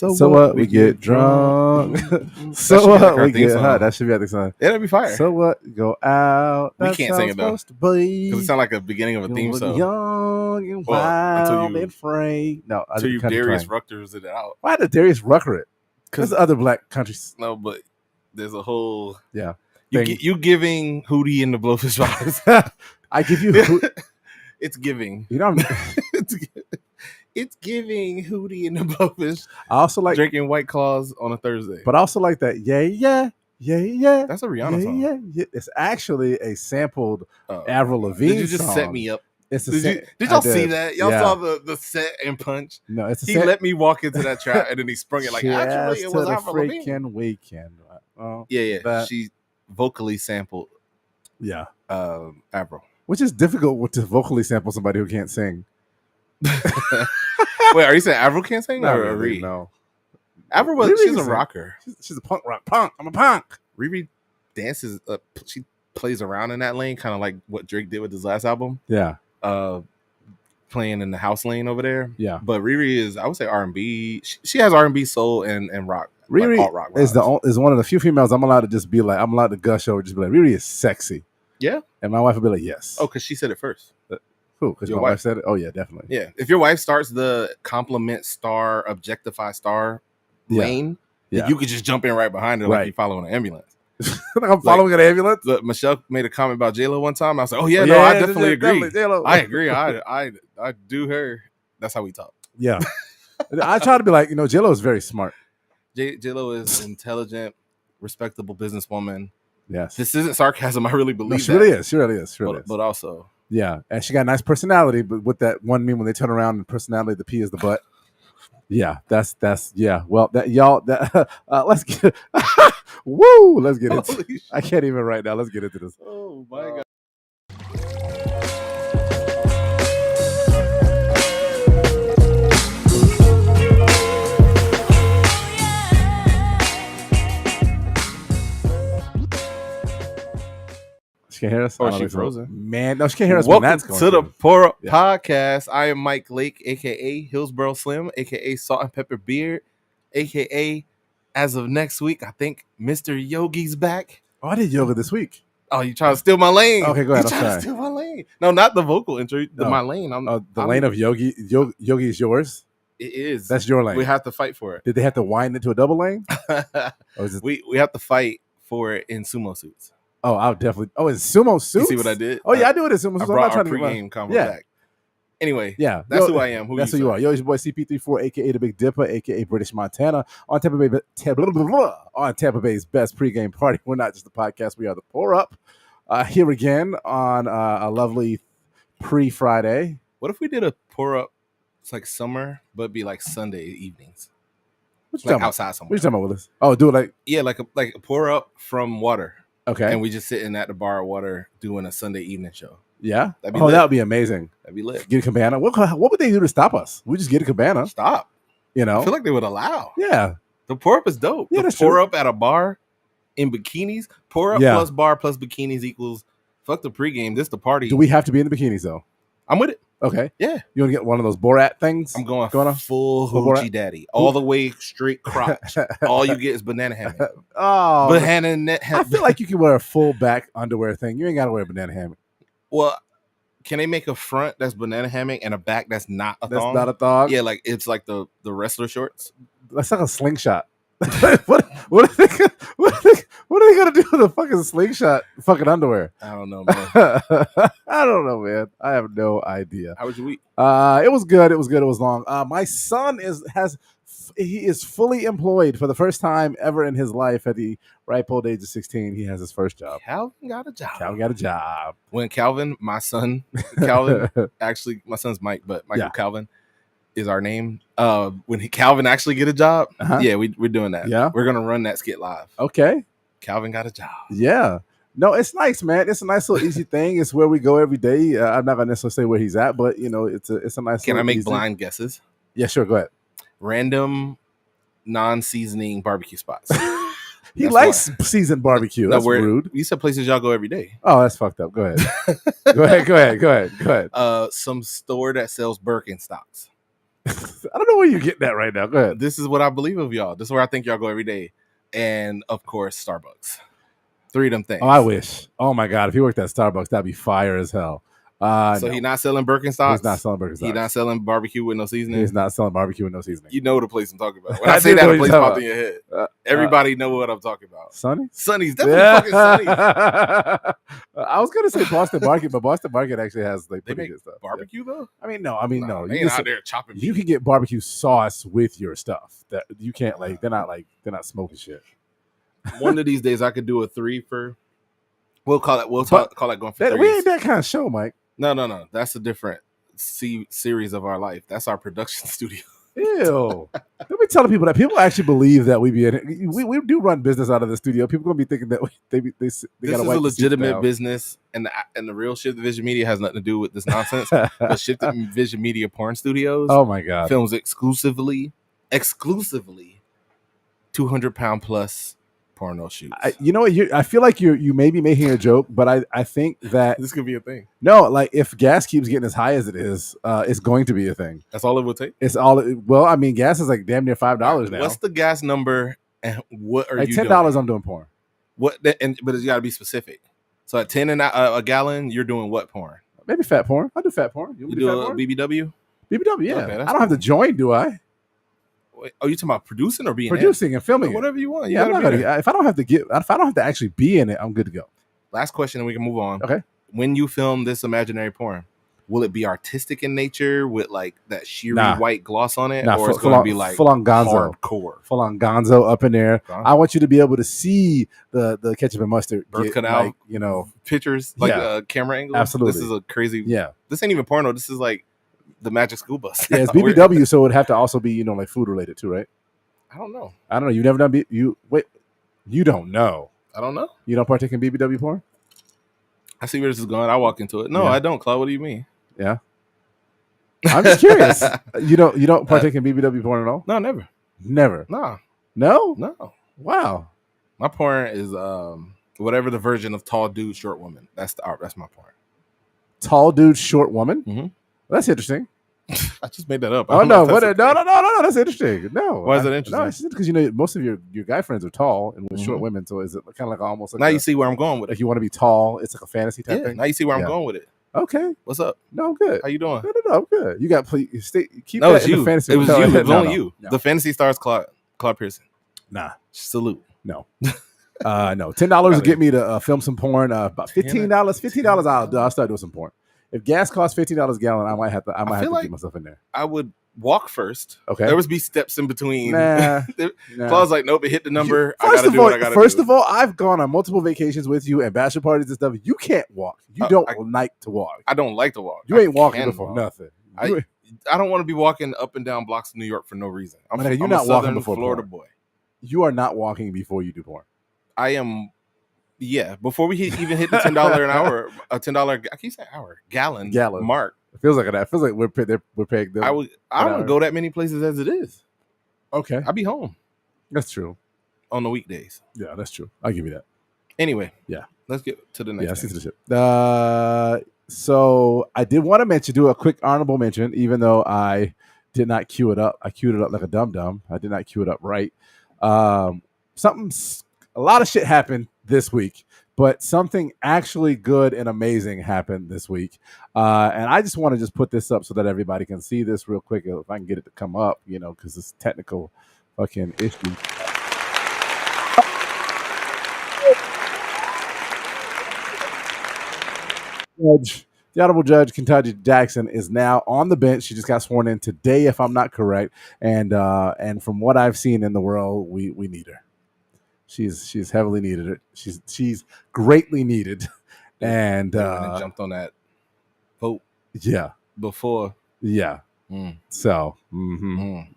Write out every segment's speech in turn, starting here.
So what? We get drunk. So what? We get hot. That should be at the song. Yeah, that'd be fire. So what? Go out. We can't sing it though, because it sounds like a beginning of a theme song. Young and wild and free. No, until you Darius Ruckers it out. Why did Darius Rucker it? Because other black countries. No, but there's a whole yeah. You giving Hootie and the Blowfish vibes. I give you. It's giving. You know. It's giving Hootie and the Blowfish. I also like drinking White Claws on a Thursday. But I also like that. Yeah. That's a Rihanna song. Yeah. It's actually a sampled Avril Lavigne. Did you just song. Set me up? Did y'all see that? Y'all saw the set and punch? No, it's he let me walk into that trap and then he sprung it like actually it was Avril Lavigne. Weekend. Yeah. She vocally sampled. Yeah. Avril. Which is difficult to vocally sample somebody who can't sing. Wait, are you saying Avril can't sing? No, or really, no. Avril, she's a rocker. She's a punk. I'm a punk. Riri dances. She plays around in that lane, kind of like what Drake did with his last album. Yeah. Playing in the house lane over there. Yeah. But Riri is, I would say, R&B. She has R&B, soul, and rock. Riri like alt-rock is one of the few females I'm allowed to just be like, I'm allowed to gush over, just be like, Riri is sexy. Yeah. And my wife would be like, yes. Oh, because she said it first. Who? Because my wife said it? Oh, yeah, definitely. Yeah. If your wife starts the compliment star, objectify star lane, you could just jump in right behind her like you're following an ambulance. Like I'm following an ambulance? Michelle made a comment about J-Lo one time. I was like, I definitely agree. I agree. I do her. That's how we talk. Yeah. I try to be like, J-Lo is very smart. J-Lo is intelligent, respectable businesswoman. Yes. This isn't sarcasm. I really believe she really is. She really is. But also. Yeah. And she got a nice personality, but with that one meme when they turn around and personality, the P is the butt. Yeah. That's yeah. Well, let's get woo. Let's get into it. I can't even right now. Let's get into this. Oh my God. She can hear us? Or she's frozen. Man, no, she can't hear us. Welcome to the Pour Up Podcast. I am Mike Lake, a.k.a. Hillsboro Slim, a.k.a. Salt and Pepper Beard, a.k.a. as of next week, I think Mr. Yogi's back. Oh, I did yoga this week. Oh, you trying to steal my lane? Okay, go ahead. You trying to steal my lane? No, not the vocal intro. My lane. The lane of Yogi. Yogi is yours? It is. That's your lane. We have to fight for it. Did they have to wind it to a double lane? We have to fight for it in sumo suits. Oh, I'll definitely. Oh, in sumo suits? You see what I did? Oh, yeah, I do it in sumo suits. I brought our pregame combo back. Anyway, that's who I am. That's who you are. Yo, it's your boy CP34, a.k.a. The Big Dipper, a.k.a. British Montana, on Tampa Bay's best pregame party. We're not just a podcast. We are the Pour Up. Here again on a lovely pre-Friday. What if we did a Pour Up? It's like summer, but be like Sunday evenings. Like outside somewhere. What are you talking about, Willis? Oh, do it like... Yeah, like a Pour Up from water. Okay. And we just sitting at the bar of water doing a Sunday evening show. Yeah? That would be amazing. That'd be lit. Get a cabana. What would they do to stop us? We just get a cabana. Stop. I feel like they would allow. Yeah. The Pour Up is dope. Yeah, the Pour Up at a bar in bikinis. Pour Up plus bar plus bikinis equals fuck the pregame. This the party. Do we have to be in the bikinis, though? I'm with it. Okay. Yeah. You want to get one of those Borat things? I'm going full hoochie daddy. All the way straight crotch. All you get is banana hammock. I feel like you can wear a full back underwear thing. You ain't got to wear a banana hammock. Well, can they make a front that's banana hammock and a back that's not a thong? That's not a thong? Yeah, like it's like the wrestler shorts. That's like a slingshot. what are they gonna do with a fucking slingshot fucking underwear? I don't know, man. I don't know, man. I have no idea. How was your week? It was good. It was long. My son is fully employed for the first time ever in his life at the ripe old age of 16. He has his first job. Calvin got a job. When Calvin, my son, actually, my son's Mike, but Michael Calvin is our name. When Calvin actually get a job, we're doing that. Yeah, we're gonna run that skit live. Okay, Calvin got a job. Yeah, no, it's nice, man. It's a nice little easy thing. It's where we go every day. I'm not gonna necessarily say where he's at, but it's a nice. Can I make blind guesses? Yeah, sure. Go ahead. Random, non-seasoning barbecue spots. He likes seasoned barbecue. That's rude. You said places y'all go every day. Oh, that's fucked up. Go ahead. Go ahead. Some store that sells Birkenstocks. I don't know where you're getting at right now. Go ahead. This is what I believe of y'all. This is where I think y'all go every day. And of course, Starbucks. 3 of them things. Oh, I wish. Oh my God, if he worked at Starbucks, that'd be fire as hell. So he's not selling Birkenstocks? He's not selling Birkenstocks. He's not selling barbecue with no seasoning? He's not selling barbecue with no seasoning. You know the place I'm talking about. When I say that, the place popped in your head. Everybody know what I'm talking about. Sonny's definitely fucking Sonny's. I was gonna say Boston Market, but Boston Market actually has like pretty good stuff. Barbecue though? I mean, no. They ain't out there chopping meat. You can get barbecue sauce with your stuff. That you can't they're not smoking shit. One of these days I could do a 3 for. We'll call it going for 3. We ain't that kind of show, Mike. No. That's a different series of our life. That's our production studio. Ew. Don't be telling people that. People actually believe that we be in it. We do run business out of the studio. People gonna be thinking that they this is a legitimate business, and the real Shift the Vision Media has nothing to do with this nonsense. But Shift the Vision Media Porn Studios. Oh my God. Films exclusively 200-pound plus porno shoots. You know what? I feel like you may be making a joke, but I think that this could be a thing. No, like if gas keeps getting as high as it is, it's going to be a thing. That's all it will take. Well, I mean, gas is like damn near $5 now. What's the gas number, and what are you $10? doing? I'm doing porn. But it's got to be specific. So at 10 a gallon, you're doing what porn? Maybe fat porn. I do fat porn. You do a BBW? BBW, yeah. Okay, I don't have to join, do I? Are you talking about producing or being producing and filming? Whatever you want. Yeah, I'm not gonna. If I don't have to actually be in it, I'm good to go. Last question, and we can move on. Okay. When you film this imaginary porn, will it be artistic in nature with like that sheery white gloss on it, or it's going to be like full on Gonzo, hardcore, full on Gonzo up in there? Gonzo? I want you to be able to see the ketchup and mustard, birth canal, like, pictures, like camera angles. Absolutely, this is a crazy. Yeah, this ain't even porno. This is like the Magic School Bus. Yeah, it's BBW, so it would have to also be like food related too, right? I don't know. You've never done you don't know. I don't know. You don't partake in BBW porn? I see where this is going. I walk into it. No, I don't, Claude. What do you mean? Yeah. I'm just curious. You don't partake in BBW porn at all? No, never. Never. No. No? No. Wow. My porn is whatever the version of tall dude, short woman. That's my porn. Tall dude, short woman? Mm-hmm. That's interesting. I just made that up. Oh no! No! That's interesting. No, why is that interesting? No, it's just because most of your guy friends are tall and with short women, so is it kind of like almost like now you see where I'm going with it? Like you want to be tall? It's like a fantasy type thing. Now you see where I'm going with it. Okay, what's up? No, I'm good. How you doing? No, I'm good. You got keep no, that it's in you. The fantasy. It was you. It was only you. No. The fantasy stars Claude Pearson. Nah, salute. No. No. $10 will get me to film some porn. About $15. $15, I'll start doing some porn. If gas costs $15 a gallon, I might have to get myself in there. I would walk first. Okay. There would be steps in between. Nah. Claude's like, nope, it hit the number. I gotta do what I gotta do. First of all, I've gone on multiple vacations with you and bachelor parties and stuff. You can't walk. You don't like to walk. I don't like to walk. You ain't walking before nothing. I don't want to be walking up and down blocks of New York for no reason. You're not walking before Florida porn. Boy. You are not walking before you do porn. I am. Yeah, before we even hit the $10 an hour, $10. I keep saying hour gallon mark. It feels like that. It feels like we're paying them. I don't go that many places as it is. Okay, I'll be home. That's true. On the weekdays. Yeah, that's true. I'll give you that. Anyway, yeah, let's get to the next. Yeah, see the shit. So I did want to do a quick honorable mention, even though I did not queue it up. I queued it up like a dum-dum. I did not queue it up right. A lot of shit happened this week, but something actually good and amazing happened this week. And I just want to put this up so that everybody can see this real quick. If I can get it to come up, because it's technical fucking issue. The Honorable Judge Kentucky Jackson is now on the bench. She just got sworn in today, if I'm not correct. And from what I've seen in the world, we need her. She's heavily needed. She's greatly needed, and jumped on that vote. Yeah, before. Yeah. So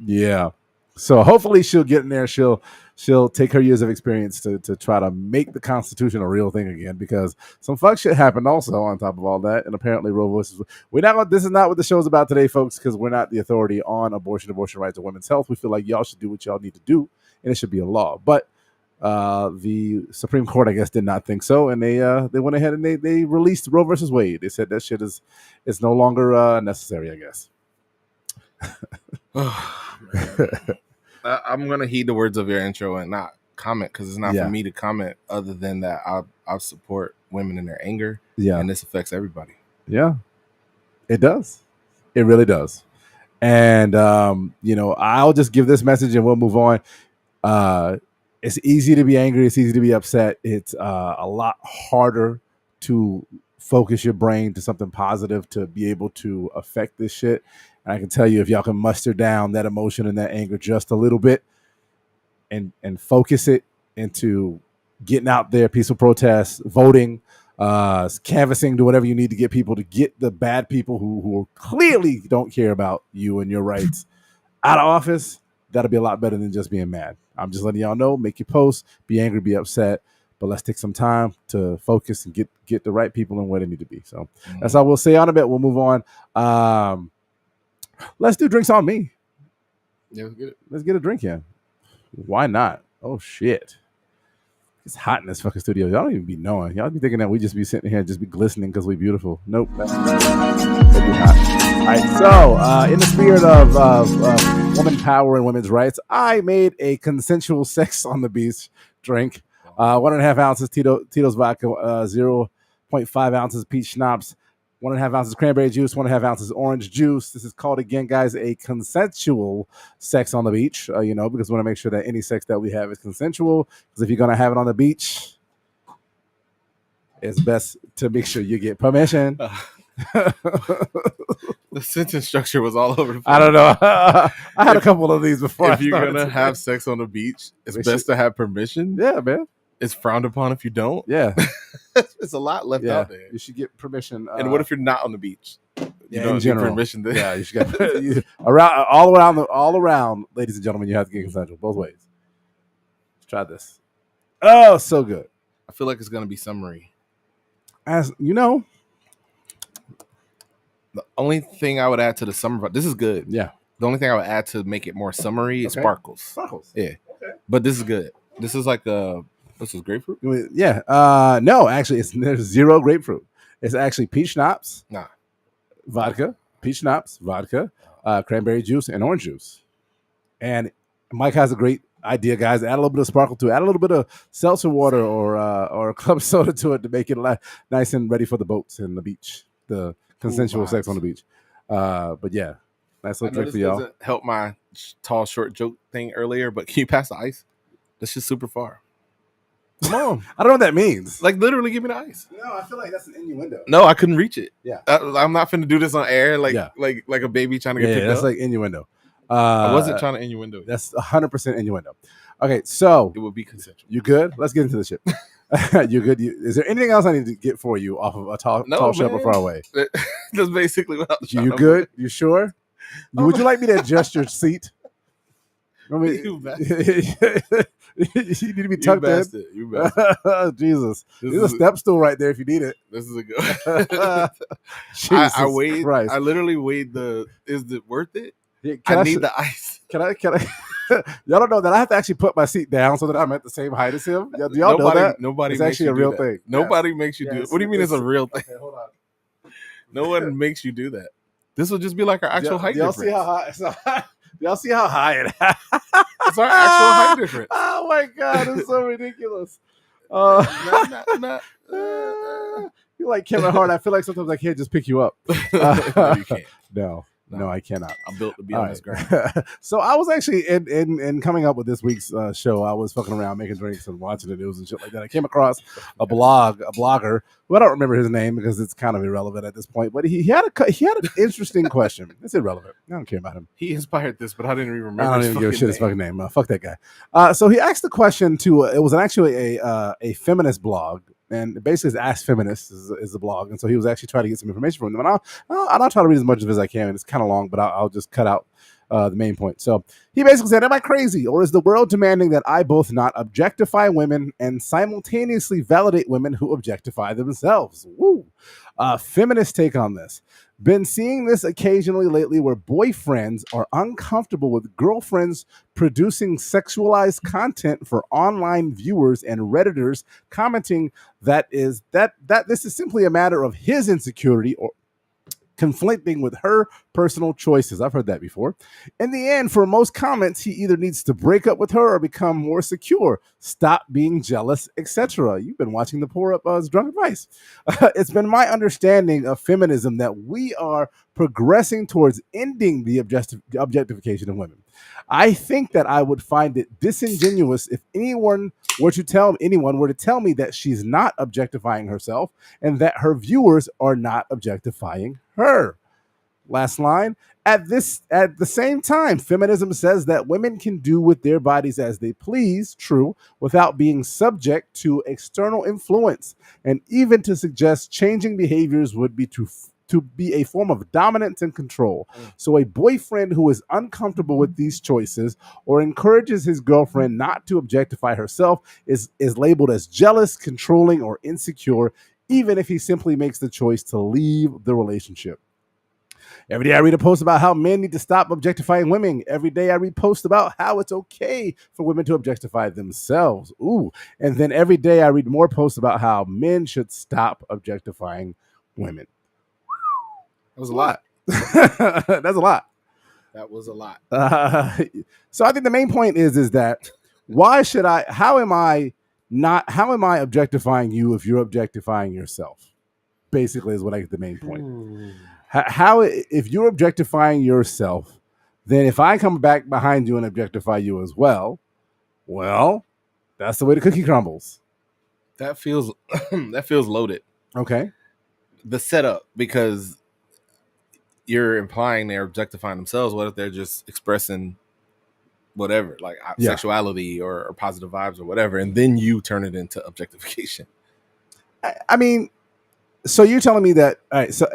yeah. So hopefully she'll get in there. She'll take her years of experience to try to make the Constitution a real thing again, because some fuck shit happened also on top of all that. And apparently Roe versus this is not what the show's about today, folks, because we're not the authority on abortion rights, or women's health. We feel like y'all should do what y'all need to do, and it should be a law. But the Supreme Court, I guess, did not think so, and they went ahead and they released Roe versus Wade. They said that shit is no longer necessary, I guess. I'm gonna heed the words of your intro and not comment because it's not for me to comment. Other than that, I support women in their anger. Yeah, and this affects everybody. Yeah, it does. It really does. And I'll just give this message and we'll move on. It's easy to be angry. It's easy to be upset. It's a lot harder to focus your brain to something positive to be able to affect this shit. And I can tell you, if y'all can muster down that emotion and that anger just a little bit and focus it into getting out there, peaceful protests, voting, canvassing, do whatever you need to get people to get the bad people who clearly don't care about you and your rights out of office, that'll be a lot better than just being mad. I'm just letting y'all know, make your posts, be angry, be upset, but let's take some time to focus and get the right people and where they need to be. So that's all we'll say on a bit. We'll move on. Let's do drinks on me. Yeah, let's get a drink in. Why not? Oh shit. It's hot in this fucking studio. Y'all don't even be knowing. Y'all be thinking that we just be sitting here and just be glistening because we beautiful. Nope. That'd be hot. All right. So, in the spirit of woman power and women's rights, I made a consensual sex on the beach drink. 1.5 ounces Tito's vodka, 0.5 ounces peach schnapps, 1.5 ounces cranberry juice, 1.5 ounces orange juice. This is called, again, guys, a consensual sex on the beach, because we want to make sure that any sex that we have is consensual. Because if you're going to have it on the beach, it's best to make sure you get permission. The sentence structure was all over the place. I don't know. I had a couple of these before. If you're going to have sex on the beach, it's best to have permission. Yeah, man. It's frowned upon if you don't. Yeah. It's a lot left out there. You should get permission. And what if you're not on the beach? You don't need permission there. Yeah, you should get all around, ladies and gentlemen, you have to get consensual both ways. Let's try this. Oh, so good. I feel like it's going to be summery. As you know, the only thing I would add to the summer, this is good. Yeah. The only thing I would add to make it more summery is sparkles. Sparkles. Yeah. Okay. But this is good. This is like this is grapefruit? Yeah. No, actually, there's zero grapefruit. It's actually peach schnapps, vodka, peach schnapps, vodka, cranberry juice, and orange juice. And Mike has a great idea, guys. Add a little bit of sparkle to it. Add a little bit of seltzer water or club soda to it to make it nice and ready for the boats and the beach. The consensual sex on the beach. But yeah, nice little trick for y'all. Doesn't help my tall, short joke thing earlier, but can you pass the ice? That's just super far. Come on. I don't know what that means. Like, literally give me the ice. No, I feel like that's an innuendo. No, I couldn't reach it. Yeah. I'm not finna do this on air like a baby trying to get picked up. That's like innuendo. I wasn't trying to innuendo. That's 100% innuendo. Okay, so it would be consensual. You good? Let's get into the shit. You good? Is there anything else I need to get for you off of a tall ship or far away? That's basically what I was trying to good? You sure? Would you like me to adjust your seat? I mean, you need to be tucked in. Jesus. There's a step stool right there if you need it. This is a good I weighed. Christ. I literally weighed is it worth it? Yeah, I need the ice. Can I y'all don't know that I have to actually put my seat down so that I'm at the same height as him? Do y'all know that? Nobody it's makes actually you a real that. thing. Nobody makes you do it. What do you mean it's a real thing? Okay, hold on. No one makes you do that. This will just be like our actual height difference. See how high y'all see how high it is? It's our actual height difference. Oh my god, it's so ridiculous. You're like Kevin Hart. I feel like sometimes I can't just pick you up. No, you can't. No, I cannot. I'm built to be on this ground. So I was actually in coming up with this week's show. I was fucking around making drinks and watching the news and shit like that. I came across a blogger who I don't remember his name because it's kind of irrelevant at this point. But he had an interesting question. It's irrelevant. I don't care about him. He inspired this, but I didn't even remember. I don't even give a shit his fucking name. Fuck that guy. So he asked the question to. It was actually a feminist blog. And basically, it's Ask Feminists is the blog. And so he was actually trying to get some information from them. And I'll try to read as much of it as I can. And it's kind of long, but I'll just cut out the main point. So he basically said, am I crazy? Or is the world demanding that I both not objectify women and simultaneously validate women who objectify themselves? Woo! Feminist take on this. Been seeing this occasionally lately where boyfriends are uncomfortable with girlfriends producing sexualized content for online viewers and Redditors commenting that this is simply a matter of his insecurity or conflicting with her personal choices. I've heard that before. In the end, for most comments, he either needs to break up with her or become more secure, stop being jealous, etc. You've been watching the Pour Up Drunk Advice. It's been my understanding of feminism that we are progressing towards ending the objectification of women. I think that I would find it disingenuous if anyone were to tell me that she's not objectifying herself and that her viewers are not objectifying her. Last line. At the same time, feminism says that women can do with their bodies as they please, true, without being subject to external influence, and even to suggest changing behaviors would be to be a form of dominance and control. So a boyfriend who is uncomfortable with these choices or encourages his girlfriend not to objectify herself is labeled as jealous, controlling, or insecure, even if he simply makes the choice to leave the relationship. Every day I read a post about how men need to stop objectifying women. Every day I read posts about how it's okay for women to objectify themselves. Ooh. And then every day I read more posts about how men should stop objectifying women. That was a lot. That's a lot. That was a lot. So I think the main point is that how am I objectifying you if you're objectifying yourself? Basically is what I get the main point. How if you're objectifying yourself, then if I come back behind you and objectify you as well, that's the way the cookie crumbles. That feels loaded. Okay. The setup, because you're implying they're objectifying themselves. What if they're just expressing whatever, like sexuality or positive vibes or whatever, and then you turn it into objectification? I mean, so you're telling me that, all right, so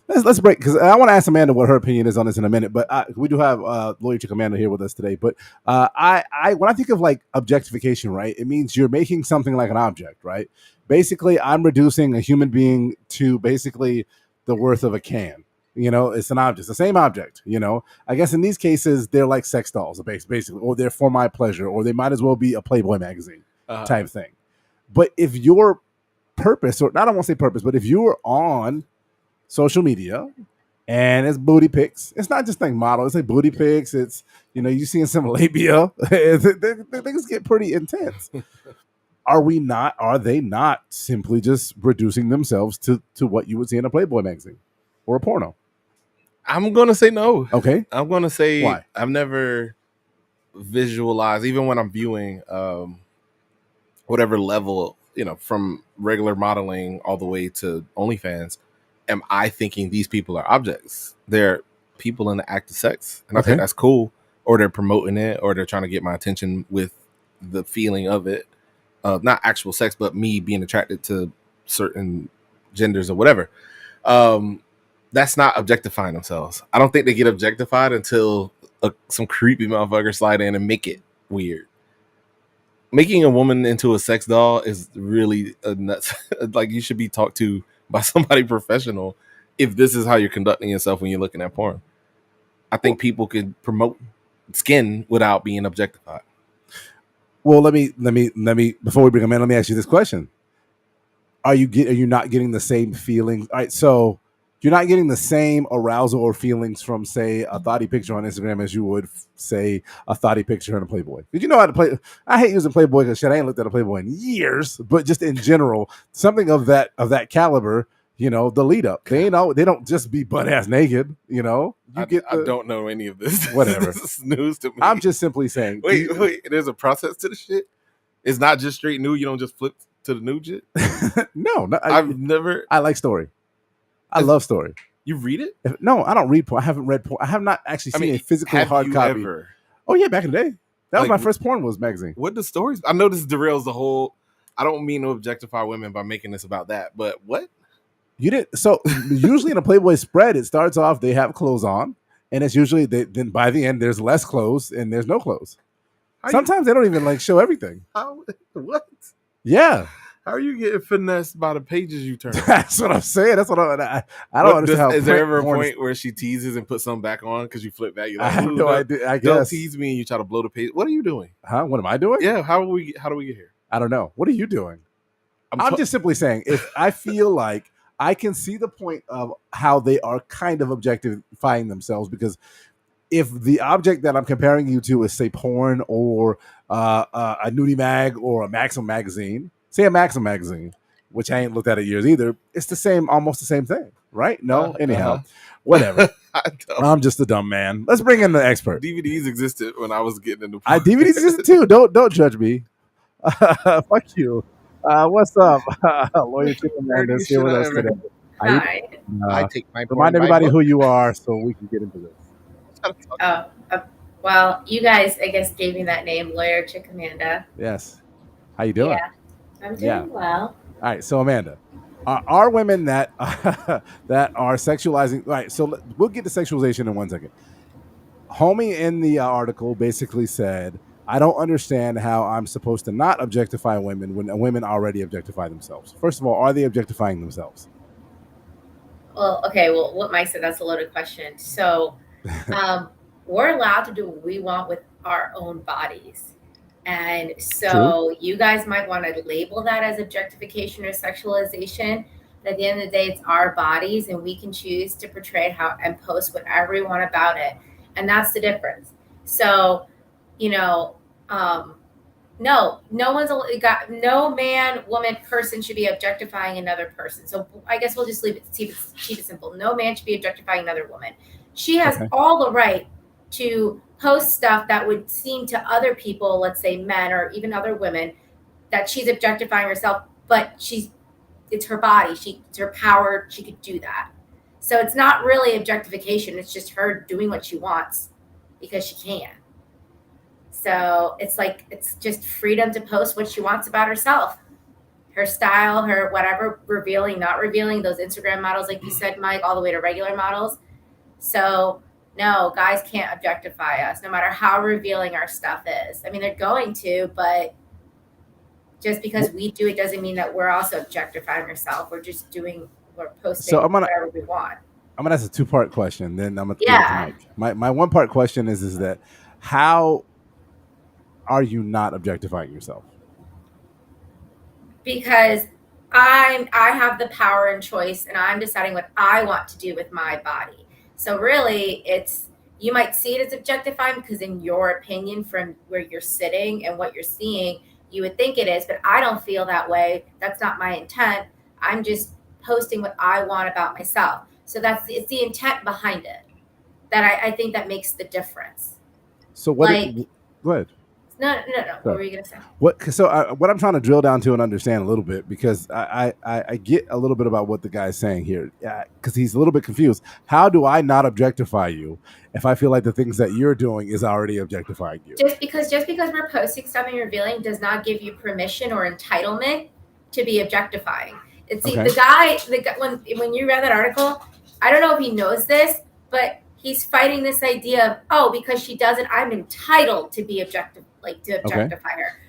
let's break, because I want to ask Amanda what her opinion is on this in a minute, but we do have lawyer chick Amanda here with us today. But I when I think of like objectification, right, it means you're making something like an object, right? Basically, I'm reducing a human being to basically the worth of a can. You know, it's an object, it's the same object. You know, I guess in these cases, they're like sex dolls, basically, or they're for my pleasure, or they might as well be a Playboy magazine type thing. But if your purpose, or I don't want to say purpose, but if you're on social media and it's booty pics, it's not just like model, it's like booty pics, it's, you know, you seeing some labia, things get pretty intense. Are they not simply just reducing themselves to what you would see in a Playboy magazine or a porno? I'm going to say no. Okay. I'm going to say why? I've never visualized, even when I'm viewing whatever level, you know, from regular modeling all the way to OnlyFans, am I thinking these people are objects? They're people in the act of sex. And I think that's cool. Or they're promoting it, or they're trying to get my attention with the feeling of it. Not actual sex, but me being attracted to certain genders or whatever. That's not objectifying themselves. I don't think they get objectified until some creepy motherfucker slide in and make it weird. Making a woman into a sex doll is really nuts. Like, you should be talked to by somebody professional if this is how you're conducting yourself when you're looking at porn. I think people could promote skin without being objectified. Well, let me before we bring them in, let me ask you this question: Are you not getting the same feelings? All right, so you're not getting the same arousal or feelings from, say, a thotty picture on Instagram as you would, say, a thotty picture in a Playboy. Did you know how to play? I hate using Playboy because shit, I ain't looked at a Playboy in years. But just in general, something of that caliber, you know, the lead up. They don't just be butt ass naked. You know, I don't know any of this. Whatever, this is news to me. I'm just simply saying. Wait, there's a process to the shit. It's not just straight nude. You don't just flip to the nude shit. No, I've never. I like story. I love story. You read it? No, I don't read porn. I haven't read porn. I have not actually seen a physical hard copy. Ever? Oh yeah, back in the day. That was my first porn was magazine. What the stories? I know this derails the whole. I don't mean to objectify women by making this about that, but what? You didn't. So usually in a Playboy spread, it starts off they have clothes on, and it's usually then by the end there's less clothes and there's no clothes. Sometimes they don't even like show everything. What? Yeah. How are you getting finessed by the pages you turn? That's what I'm saying. That's what I don't understand. How is there ever a point where she teases and puts something back on because you flip back? You're like, I have no idea. I guess. Don't tease me and you try to blow the page. What are you doing? Huh? What am I doing? Yeah. How do we get here? I don't know. What are you doing? I'm just simply saying, if I feel like I can see the point of how they are kind of objectifying themselves, because if the object that I'm comparing you to is, say, porn or a nudie mag or a Maxim magazine, say a Maxim magazine, which I ain't looked at in years either, it's the same, almost the same thing, right? No, anyhow, whatever. I'm just a dumb man. Let's bring in the expert. DVDs existed when I was getting into porn. DVDs existed too. Don't judge me. Fuck you. What's up? Lawyer Chick Amanda's here with us today. Hi. I take my remind everybody who you are so we can get into this. Well, you guys, I guess, gave me that name, Lawyer Chick Amanda. Yes. How you doing? Yeah, I'm doing well. All right, so Amanda, are women that that are sexualizing? All right, so we'll get to sexualization in 1 second. Homie in the article basically said, I don't understand how I'm supposed to not objectify women when women already objectify themselves. First of all, are they objectifying themselves? Well, okay. Well, what Mike said, that's a loaded question. So we're allowed to do what we want with our own bodies. And so you guys might want to label that as objectification or sexualization. But at the end of the day, it's our bodies, and we can choose to portray how and post whatever we want about it. And that's the difference. So, no man, woman, person should be objectifying another person. So I guess we'll just keep it simple. No man should be objectifying another woman. She has all the right to post stuff that would seem to other people, let's say men or even other women, that she's objectifying herself, but it's her body. It's her power. She could do that. So it's not really objectification. It's just her doing what she wants because she can. So it's just freedom to post what she wants about herself, her style, her whatever, revealing, not revealing, those Instagram models, like you said, Mike, all the way to regular models. So no, guys can't objectify us, no matter how revealing our stuff is. I mean, they're going to, but just because we do it doesn't mean that we're also objectifying ourselves. We're posting whatever we want. I'm gonna ask a 2-part question, then I'm gonna give it to Mike. My 1-part question is that how are you not objectifying yourself? Because I have the power and choice, and I'm deciding what I want to do with my body. So really, you might see it as objectifying because in your opinion, from where you're sitting and what you're seeing, you would think it is, but I don't feel that way. That's not my intent. I'm just posting what I want about myself. So it's the intent behind it that I think that makes the difference. So go ahead. No. What were you going to say? What I'm trying to drill down to and understand a little bit, because I get a little bit about what the guy's saying here, because he's a little bit confused. How do I not objectify you if I feel like the things that you're doing is already objectifying you? Just because we're posting something revealing does not give you permission or entitlement to be objectifying. And see, the guy, when you read that article, I don't know if he knows this, but he's fighting this idea of, because she does it, I'm entitled to be objectify her.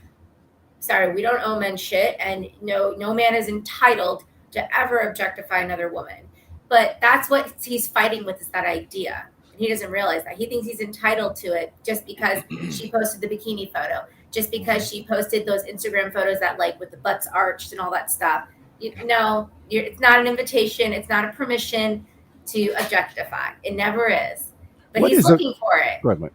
Sorry, we don't owe men shit, and no man is entitled to ever objectify another woman. But that's what he's fighting with, is that idea. And he doesn't realize that. He thinks he's entitled to it just because she posted the bikini photo, just because she posted those Instagram photos that with the butts arched and all that stuff. It's not an invitation. It's not a permission to objectify. It never is. But he's looking for it. Go ahead, Mike.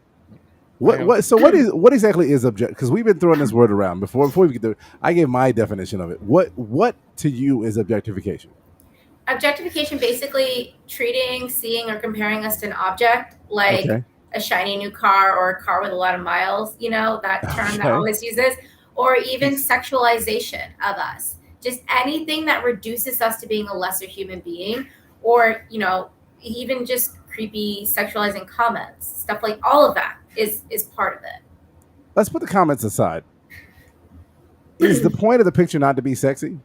What exactly is because we've been throwing this word around before we get there. I gave my definition of it. What to you is objectification? Objectification, basically seeing or comparing us to an object, like a shiny new car or a car with a lot of miles, that term that always uses, or even sexualization of us. Just anything that reduces us to being a lesser human being, or, even just creepy sexualizing comments, stuff like all of that is part of it. Let's put the comments aside. Is the point of the picture not to be sexy?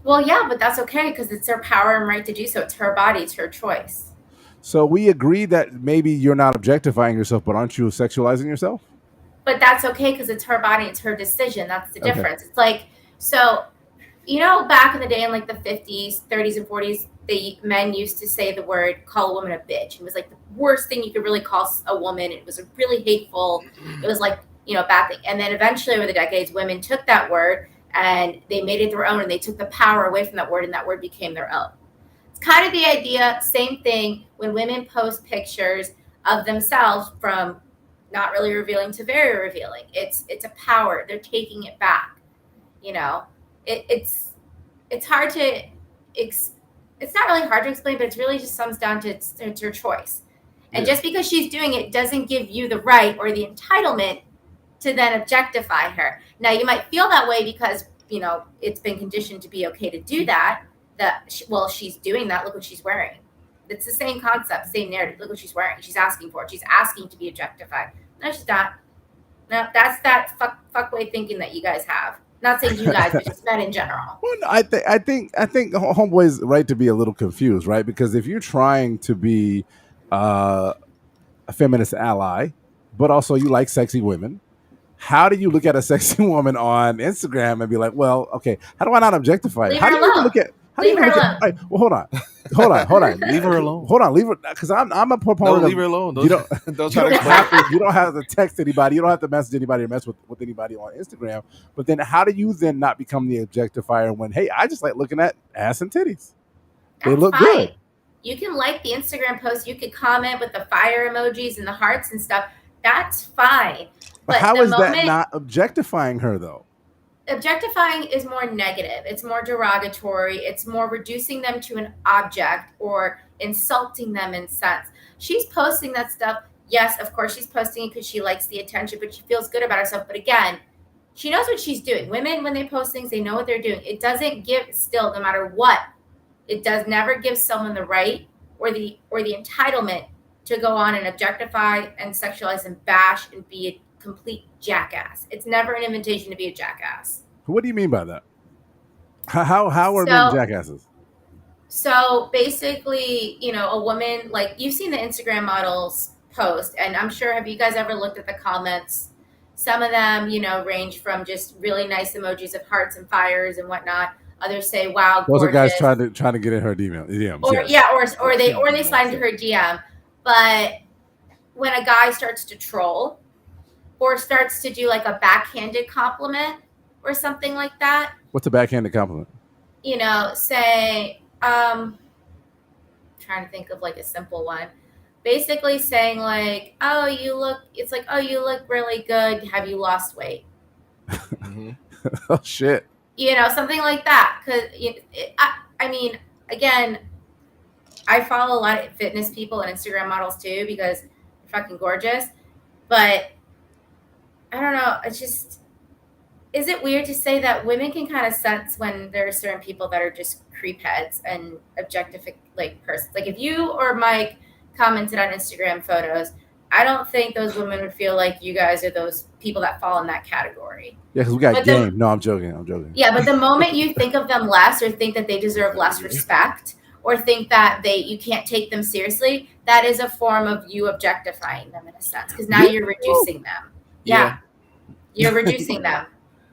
Well, yeah, but that's okay because it's her power and right to do so. It's her body. It's her choice. So we agree that maybe you're not objectifying yourself, but aren't you sexualizing yourself? But that's okay because it's her body. It's her decision. That's the difference. It's back in the day in the 50s, 30s, and 40s, men used to say the word, call a woman a bitch. It was the worst thing you could really call a woman. It was really hateful. It was bad thing. And then eventually over the decades, women took that word and they made it their own, and they took the power away from that word, and that word became their own. kind of the idea, same thing when women post pictures of themselves from not really revealing to very revealing. It's a power. They're taking it back. You know, it's hard to it's not really hard to explain, but it really just comes down to it's her choice. And just because she's doing it doesn't give you the right or the entitlement to then objectify her. Now, you might feel that way because, you know, it's been conditioned to be okay to do that. Well, she's doing that. Look what she's wearing. It's the same concept, same narrative. Look what she's wearing. She's asking for it. She's asking to be objectified. No, she's not. No, that's that fuck way thinking that you guys have. Not saying you guys, but just men in general. Well, I think homeboy's right to be a little confused, right? Because if you're trying to be a feminist ally, but also you like sexy women, how do you look at a sexy woman on Instagram and be like, well, okay, how do I not objectify her? How do you look at? Leave her alone. Right, well, hold on. Leave her alone. Hold on, leave her, because I'm a proponent. No, leave her alone. You don't have to text anybody. You don't have to message anybody or mess with anybody on Instagram. But then, how do you then not become the objectifier when, hey, I just like looking at ass and titties? They look good. You can like the Instagram post. You could comment with the fire emojis and the hearts and stuff. That's fine. But how is that not objectifying her, though? Objectifying is more negative. It's more derogatory. It's more reducing them to an object or insulting them in sense. She's posting that stuff. Yes, of course, she's posting it because she likes the attention, but she feels good about herself. But again, she knows what she's doing. Women, when they post things, they know what they're doing. It doesn't give, still, no matter what, it does never give someone the right or the entitlement to go on and objectify and sexualize and bash and be a complete jackass. It's never an invitation to be a jackass. What do you mean by that? How are men jackasses? So basically, you know, a woman, like, you've seen the Instagram models post, and I'm sure, have you guys ever looked at the comments? Some of them, you know, range from just really nice emojis of hearts and fires and whatnot. Others say, "Wow, those gorgeous." are guys trying to get in her DMs. Or they slide into her DM. But when a guy starts to troll or starts to do like a backhanded compliment or something like that. What's a backhanded compliment? You know, say, trying to think of like a simple one. Basically saying like, oh, you look really good. Have you lost weight? Oh, shit. You know, something like that. Because, I mean, again, I follow a lot of fitness people and Instagram models too because they're fucking gorgeous. But I don't know. It's just, is it weird to say that women can kind of sense when there are certain people that are just creep heads and objectify like persons? Like if you or Mike commented on Instagram photos, I don't think those women would feel like you guys are those people that fall in that category. Yeah, because we got game. No, I'm joking. Yeah, but the moment you think of them less or think that they deserve less respect or think that you can't take them seriously, that is a form of you objectifying them in a sense because now you're reducing them. Yeah. You're reducing them.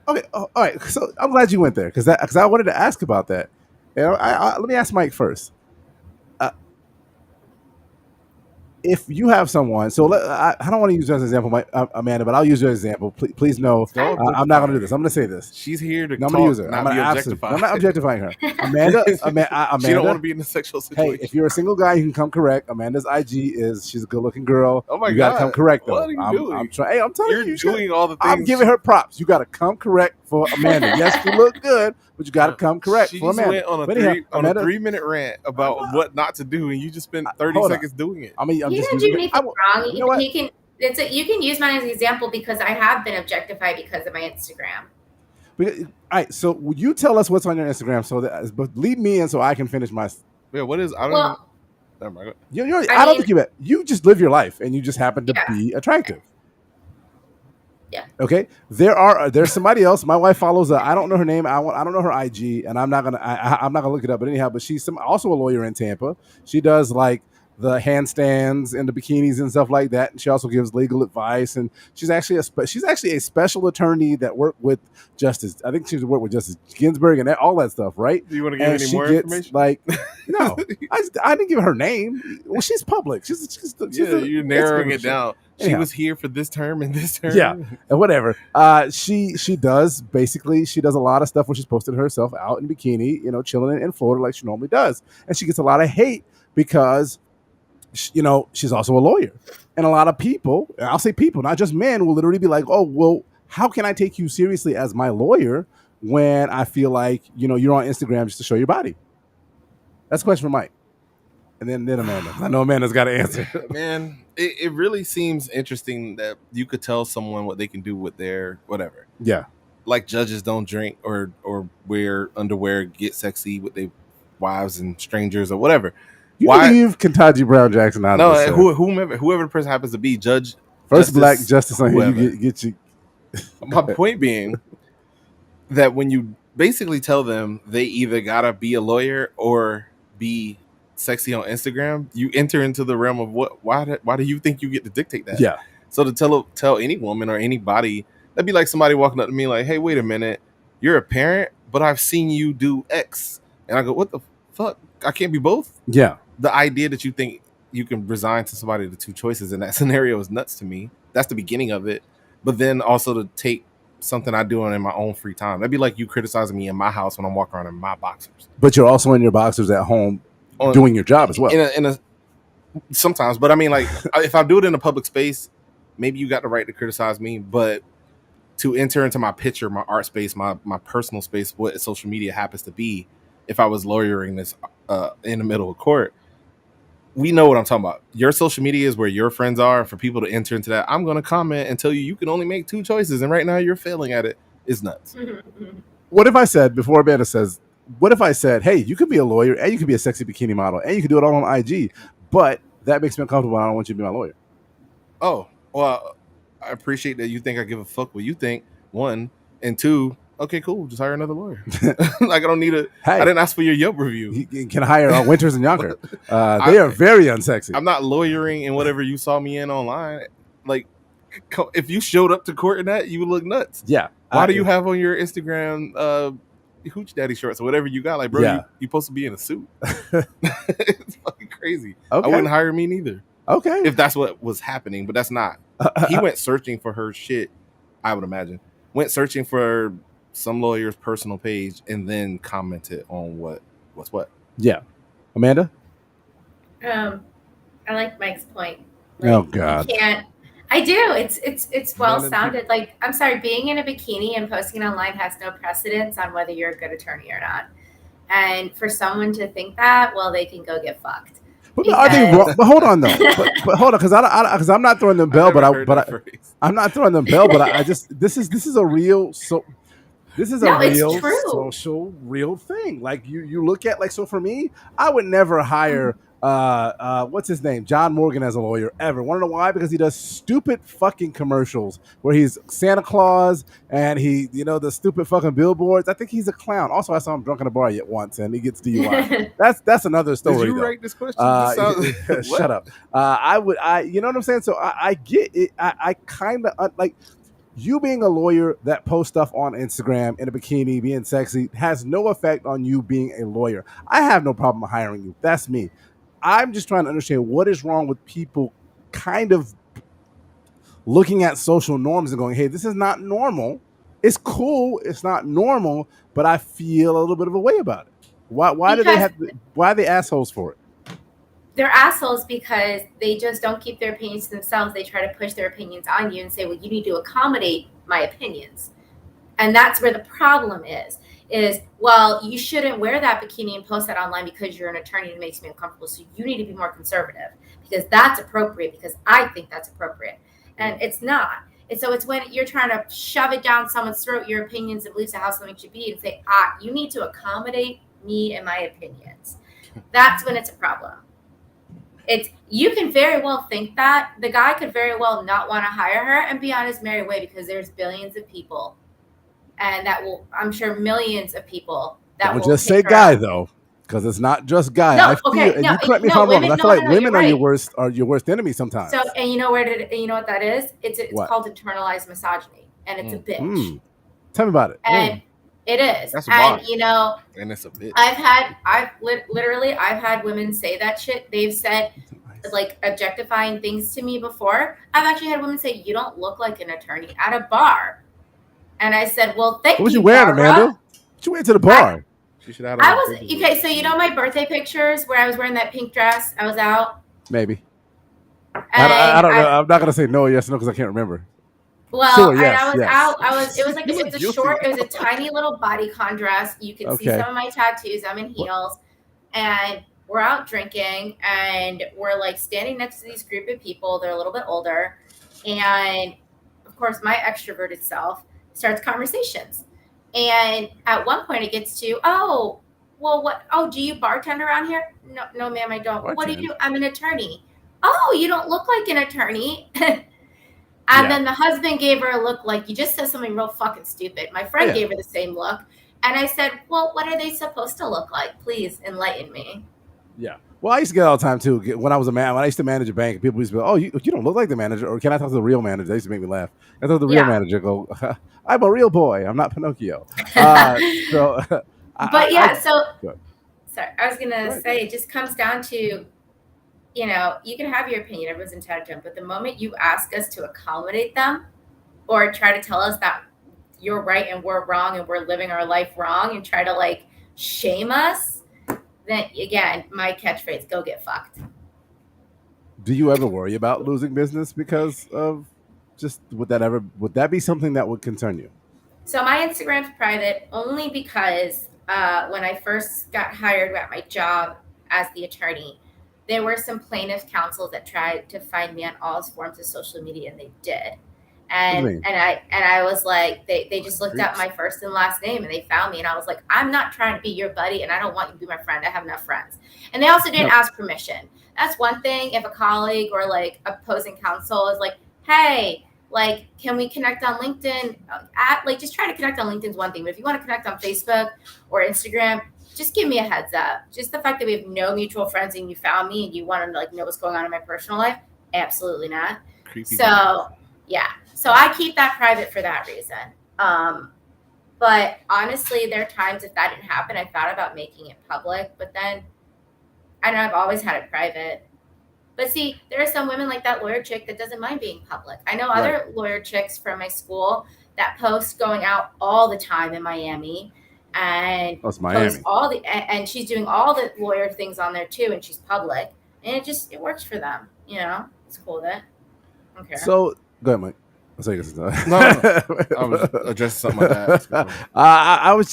Okay, all right. So I'm glad you went there because I wanted to ask about that. You know, let me ask Mike first. If you have someone, so I don't want to use you as an example, Amanda, but I'll use your example. Please know, I'm not going to do this. I'm going to say this. She's here to I'm going to use her. I'm not objectifying her. Amanda, she don't want to be in a sexual situation. Hey, if you're a single guy, you can come correct. Amanda's IG she's a good-looking girl. Oh my God, you got to come correct though. What are you doing? I'm trying. Hey, I'm telling you, you're doing all the things. I'm giving her props. You got to come correct for Amanda. Yes, you look good, but you got to come correct for Amanda. She went on a 3-minute rant about what not to do, and you just spent 30 seconds doing it. I mean, he didn't do anything wrong. You know what? You can use mine as an example because I have been objectified because of my Instagram. All right, so you tell us what's on your Instagram, but leave me in so I can finish my. Yeah, what is? I don't know. Never mind. I don't think you just live your life and you just happen to be attractive. Yeah. Okay. There's somebody else. My wife follows. I don't know her name. I don't know her IG, and I'm not gonna look it up. But anyhow, but she's also a lawyer in Tampa. She does like the handstands and the bikinis and stuff like that. And she also gives legal advice. And she's actually a special attorney that worked with Justice. I think she's worked with Justice Ginsburg and all that stuff, right? Do you want to give any more information? Like, no, I didn't give her name. Well, she's public. She's you're narrowing it down. She was here for this term and this term. Yeah, and whatever. She does a lot of stuff where she's posted herself out in bikini, chilling in Florida like she normally does, and she gets a lot of hate because, she's also a lawyer, and a lot of people, I'll say people, not just men, will literally be like, "Oh, well, how can I take you seriously as my lawyer when I feel like you're on Instagram just to show your body?" That's a question for Mike. And then Amanda. I know Amanda's got to answer. Man, it really seems interesting that you could tell someone what they can do with their whatever. Yeah. Like judges don't drink or wear underwear, get sexy with their wives and strangers or whatever. You leave Ketanji Brown Jackson out of this? No, whoever the person happens to be, judge. First black justice on here, you get you. My point being that when you basically tell them they either gotta be a lawyer or be sexy on Instagram, you enter into the realm of why do you think you get to dictate that? Yeah. So to tell any woman or anybody, that'd be like somebody walking up to me like, "Hey, wait a minute, you're a parent, but I've seen you do X," and I go, "What the fuck? I can't be both." Yeah. The idea that you think you can resign to somebody the two choices in that scenario is nuts to me. That's the beginning of it, but then also to take something I do in my own free time. That'd be like you criticizing me in my house when I'm walking around in my boxers. But you're also in your boxers at home doing your job as well. In a sometimes, but I mean, like, if I do it in a public space, maybe you got the right to criticize me, but to enter into my picture, my art space, my personal space, what social media happens to be, if I was lawyering this in the middle of court, we know what I'm talking about. Your social media is where your friends are. For people to enter into that, I'm going to comment and tell you can only make two choices, and right now you're failing at it. It's nuts. What if I said, before Amanda says, what if I said, hey, you could be a lawyer and you could be a sexy bikini model and you could do it all on IG, but that makes me uncomfortable. I don't want you to be my lawyer. Oh, well, I appreciate that you think I give a fuck what you think, one, and two, okay, cool, just hire another lawyer. Like, I don't need I didn't ask for your Yelp review. You can hire Winters and Yonker. They are very unsexy. I'm not lawyering in whatever you saw me in online. Like, if you showed up to court in that, you would look nuts. Yeah. Why do you have on your Instagram hooch daddy shorts or whatever you got? Like, bro, you're supposed to be in a suit. It's fucking crazy. Okay. I wouldn't hire me neither. Okay. If that's what was happening, but that's not. He went searching for her shit, I would imagine. Went searching for some lawyer's personal page and then commented on what's what. Yeah. Amanda? I like Mike's point. Like, oh God. You can't. I do. It's well sounded. Like, I'm sorry, being in a bikini and posting online has no precedence on whether you're a good attorney or not. And for someone to think that, well, they can go get fucked. But are they wrong? But hold on though. But hold on, because I'm not throwing them bell, I'm not throwing them bell. But I just this is a real social real thing. Like you look at, like, so for me, I would never hire what's his name, John Morgan, as a lawyer ever. Want to know why? Because he does stupid fucking commercials where he's Santa Claus and he, the stupid fucking billboards. I think he's a clown. Also, I saw him drunk in a bar yet once and he gets DUI. That's another story. Did you write this question? Shut up. You know what I'm saying? So I get it. I kind of like. You being a lawyer that posts stuff on Instagram in a bikini, being sexy, has no effect on you being a lawyer. I have no problem hiring you. That's me. I'm just trying to understand what is wrong with people kind of looking at social norms and going, hey, this is not normal. It's cool. It's not normal, but I feel a little bit of a way about it. Why are they assholes for it? They're assholes because they just don't keep their opinions to themselves. They try to push their opinions on you and say, well, you need to accommodate my opinions. And that's where the problem is, well, you shouldn't wear that bikini and post that online because you're an attorney and it makes me uncomfortable. So you need to be more conservative because that's appropriate, because I think that's appropriate. And it's not. And so it's when you're trying to shove it down someone's throat, your opinions and beliefs of how something should be, and say, you need to accommodate me and my opinions. That's when it's a problem. You can very well think that the guy could very well not want to hire her and be on his merry way because there's billions of people, and I'm sure millions of people that will just say guy though, because it's not just guy. No, you correct me if I'm wrong. I feel like women are your worst enemy sometimes. So, and you know what that is? It's called internalized misogyny, and it's a bitch. Tell me about it. And it is. That's and and it's a bitch. I've had women say that shit. They've said, like objectifying things to me before. I've actually had women say, "You don't look like an attorney," at a bar, and I said, "Well, thank you." What you wearing, Amanda? What you wearing to the bar? I was okay. So you know my birthday pictures where I was wearing that pink dress. I was out. Maybe. I don't know. I'm not gonna say no, yes, no, because I can't remember. Well, sure, yes, I was out. It was like it was a short. It was a tiny little bodycon dress. You can see some of my tattoos. I'm in heels, and we're out drinking, and we're like standing next to these group of people. They're a little bit older, and of course, my extroverted self starts conversations. And at one point, it gets to, "Oh, well, what? Oh, do you bartend around here?" No, ma'am, I don't. What do you do? I'm an attorney. Oh, you don't look like an attorney. And then the husband gave her a look like, you just said something real fucking stupid. My friend gave her the same look. And I said, well, what are they supposed to look like? Please enlighten me. Yeah. Well, I used to get all the time, too. When I was when I used to manage a bank, people used to be like, oh, you don't look like the manager. Or can I talk to the real manager? They used to make me laugh. I thought the real manager go, I'm a real boy. I'm not Pinocchio. Sorry, I was going to say, it just comes down to, you know, you can have your opinion, everyone's entitled to it, but the moment you ask us to accommodate them or try to tell us that you're right and we're wrong and we're living our life wrong and try to like shame us, then again, my catchphrase, go get fucked. Do you ever worry about losing business because of just, would that be something that would concern you? So my Instagram's private only because when I first got hired at my job as the attorney, there were some plaintiff counsels that tried to find me on all forms of social media, and they did. And I was like, they just looked at my first and last name and they found me, and I was like, I'm not trying to be your buddy, and I don't want you to be my friend. I have enough friends. And they also didn't ask permission. That's one thing. If a colleague or like opposing counsel is like, hey, like, can we connect on LinkedIn? Just try to connect on LinkedIn is one thing, but if you want to connect on Facebook or Instagram, just give me a heads up. Just the fact that we have no mutual friends and you found me and you want to like know what's going on in my personal life, absolutely not. Creepy. So I keep that private for that reason. But honestly, there are times if that didn't happen, I thought about making it public, but then I know I've always had it private. But see, there are some women like that lawyer chick that doesn't mind being public. I know other lawyer chicks from my school that post going out all the time in Miami. And and she's doing all the lawyer things on there too, and she's public, and it works for them. You know, it's cool with it. Okay. So go ahead, Mike. No. I was addressing something like that. I'm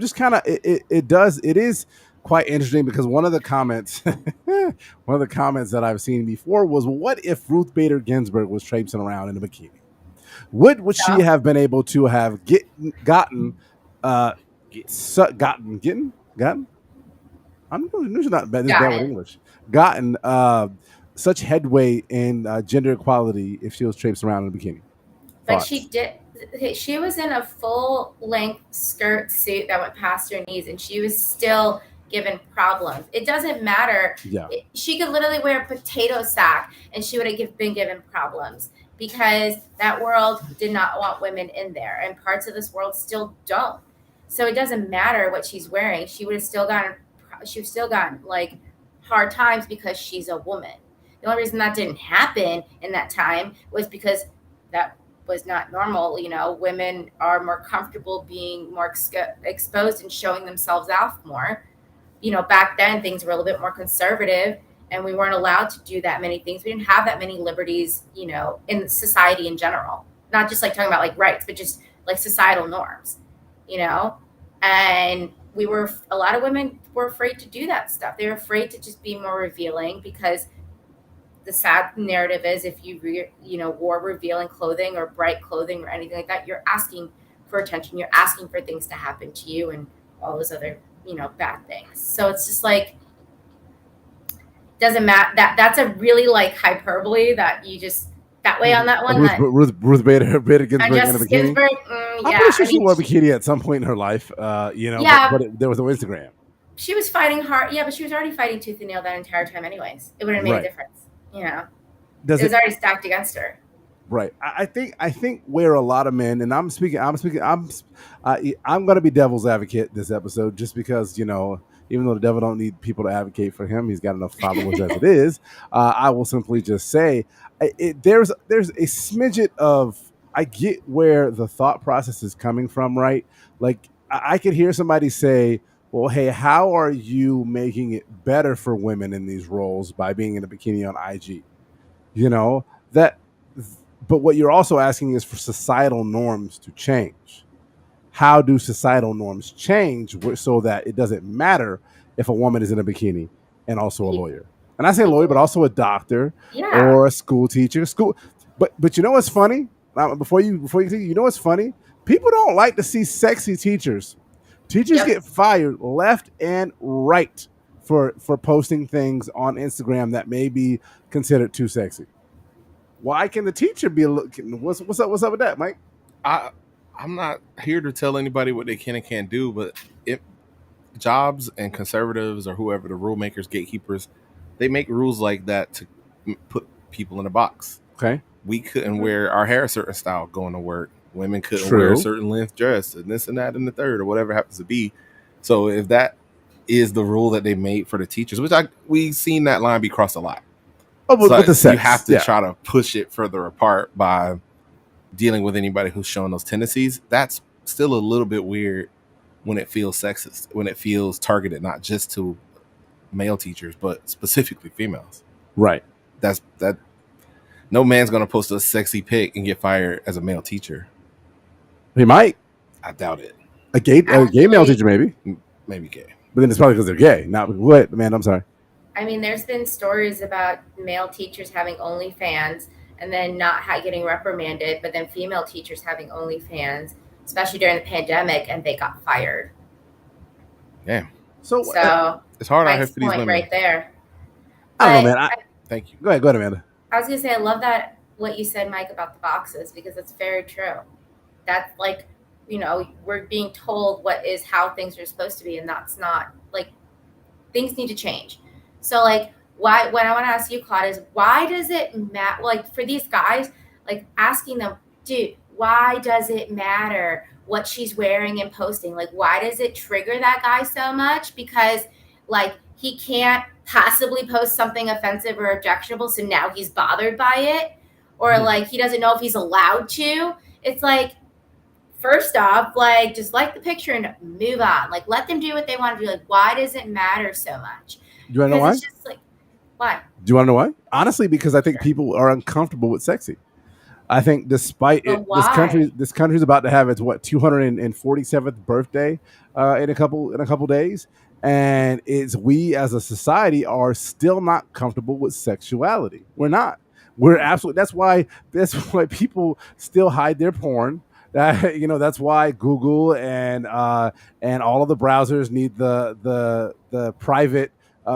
just kind of it is quite interesting because one of the comments that I've seen before was, what if Ruth Bader Ginsburg was traipsing around in a bikini? Would she have been able to have gotten I'm not bad. This bad with English. Gotten such headway in gender equality if she was traipsing around in a bikini? But she did. She was in a full length skirt suit that went past her knees, and she was still given problems. It doesn't matter. Yeah. She could literally wear a potato sack, and she would have been given problems because that world did not want women in there, and parts of this world still don't. So it doesn't matter what she's wearing. She would have still gotten like hard times because she's a woman. The only reason that didn't happen in that time was because that was not normal. You know, women are more comfortable being more exposed and showing themselves off more. You know, back then things were a little bit more conservative and we weren't allowed to do that many things. We didn't have that many liberties, you know, in society in general, not just like talking about like rights, but just like societal norms, you know? And a lot of women were afraid to do that stuff. They were afraid to just be more revealing because the sad narrative is if you wore revealing clothing or bright clothing or anything like that, you're asking for attention. You're asking for things to happen to you and all those other, you know, bad things. So it's just like, doesn't matter. That's a really like hyperbole that you just, that way on that one. Ruth Bader Ginsburg in a bikini. Ginsburg, I'm pretty sure she wore a bikini at some point in her life, you know, but there was no Instagram. She was fighting hard. Yeah, but she was already fighting tooth and nail that entire time anyways. It wouldn't have made a difference. You know, it was already stacked against her. Right. I think where a lot of men, and I'm going to be devil's advocate this episode just because, you know, even though the devil don't need people to advocate for him. He's got enough followers as it is. I will simply just say there's a smidget of, I get where the thought process is coming from, right? Like I could hear somebody say, well, hey, how are you making it better for women in these roles by being in a bikini on IG? You know, that, but what you're also asking is for societal norms to change. How do societal norms change so that it doesn't matter if a woman is in a bikini and also a lawyer? And I say lawyer, but also a doctor or a school teacher. But you know what's funny? Before you think, you know what's funny? People don't like to see sexy teachers. Teachers get fired left and right for posting things on Instagram that may be considered too sexy. Why can the teacher be what's up with that, Mike? I'm not here to tell anybody what they can and can't do, but jobs and conservatives or whoever, the rule makers, gatekeepers, they make rules like that to put people in a box. Okay. We couldn't wear our hair a certain style going to work. Women couldn't wear a certain length dress and this and that and the third or whatever it happens to be. So if that is the rule that they made for the teachers, which we've seen that line be crossed a lot. Oh, but the sex, you have to try to push it further apart by dealing with anybody who's showing those tendencies. That's still a little bit weird when it feels sexist, when it feels targeted not just to male teachers, but specifically females. Right. That. No man's going to post a sexy pic and get fired as a male teacher. He might. I doubt it. A gay male teacher, maybe. Maybe gay. But then it's probably because they're gay. Not what, man. I'm sorry. I mean, there's been stories about male teachers having OnlyFans and then not getting reprimanded, but then female teachers having OnlyFans, especially during the pandemic, and they got fired. Yeah. So it's hard out here for these women. Right there. I don't know, man. Thank you. Go ahead, Amanda. I was gonna say, I love that what you said, Mike, about the boxes, because it's very true. That's like, we're being told how things are supposed to be, and that's not, like, things need to change. So, like, what I want to ask you, Claude, is why does it matter? Like, for these guys, like, asking them, dude, why does it matter what she's wearing and posting? Like, why does it trigger that guy so much? Because, like, he can't possibly post something offensive or objectionable, so now he's bothered by it, or like he doesn't know if he's allowed to. It's like, first off, like, just like the picture and move on. Like, let them do what they want to do. Like, why does it matter so much? Do you want to know why? It's just like, why? Do you want to know why? Honestly, because I think people are uncomfortable with sexy. I think despite it, this country's about to have its 247th birthday in a couple days. And we as a society are still not comfortable with sexuality. We're not. We're absolutely. That's why people still hide their porn. That's why Google and all of the browsers need the private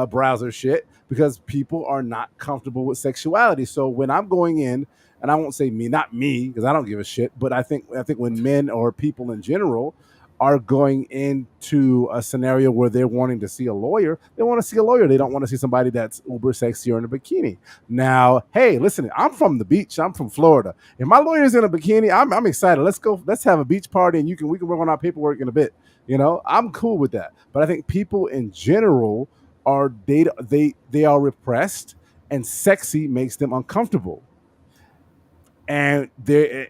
browser shit, because people are not comfortable with sexuality. So when I'm going in, and I won't say me, not me, because I don't give a shit, but I think when men or people in general are going into a scenario where they're wanting to see a lawyer, they want to see a lawyer. They don't want to see somebody that's uber sexy or in a bikini. Now, hey, listen, I'm from the beach. I'm from Florida. If my lawyer's in a bikini, I'm excited. Let's go. Let's have a beach party, and we can work on our paperwork in a bit. I'm cool with that. But I think people in general are repressed, and sexy makes them uncomfortable. And they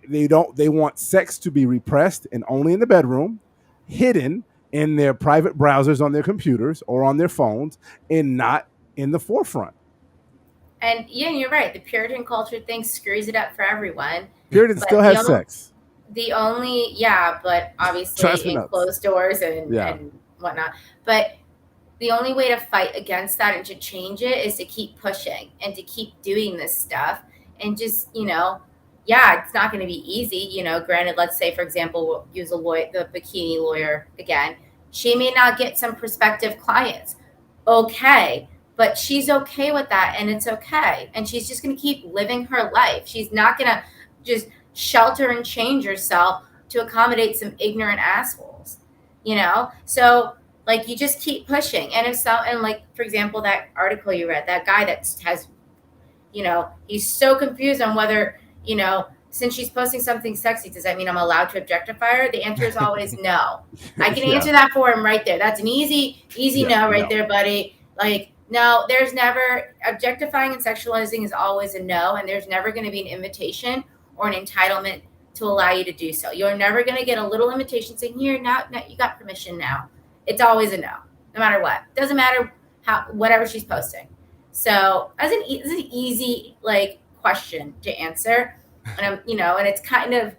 want sex to be repressed and only in the bedroom, hidden in their private browsers on their computers or on their phones, and not in the forefront. And yeah, you're right. The Puritan culture thing screws it up for everyone. Puritans still have sex. But obviously in closed doors and whatnot. But the only way to fight against that and to change it is to keep pushing and to keep doing this stuff, and just, it's not going to be easy. Granted, let's say, for example, we'll use the bikini lawyer again. She may not get some prospective clients. Okay. But she's okay with that, and it's okay. And she's just going to keep living her life. She's not going to just shelter and change herself to accommodate some ignorant assholes, So, like, you just keep pushing. And for example, that article you read, that guy that has, he's so confused on whether, since she's posting something sexy, does that mean I'm allowed to objectify her? The answer is always no. I can answer that for him right there. That's an easy no right there, buddy. Like, no, there's never, objectifying and sexualizing is always a no, and there's never going to be an invitation or an entitlement to allow you to do so. You're never going to get a little invitation saying, here, now you got permission now. It's always a no, no matter what. Doesn't matter whatever she's posting. So as an easy like question to answer. And and it's kind of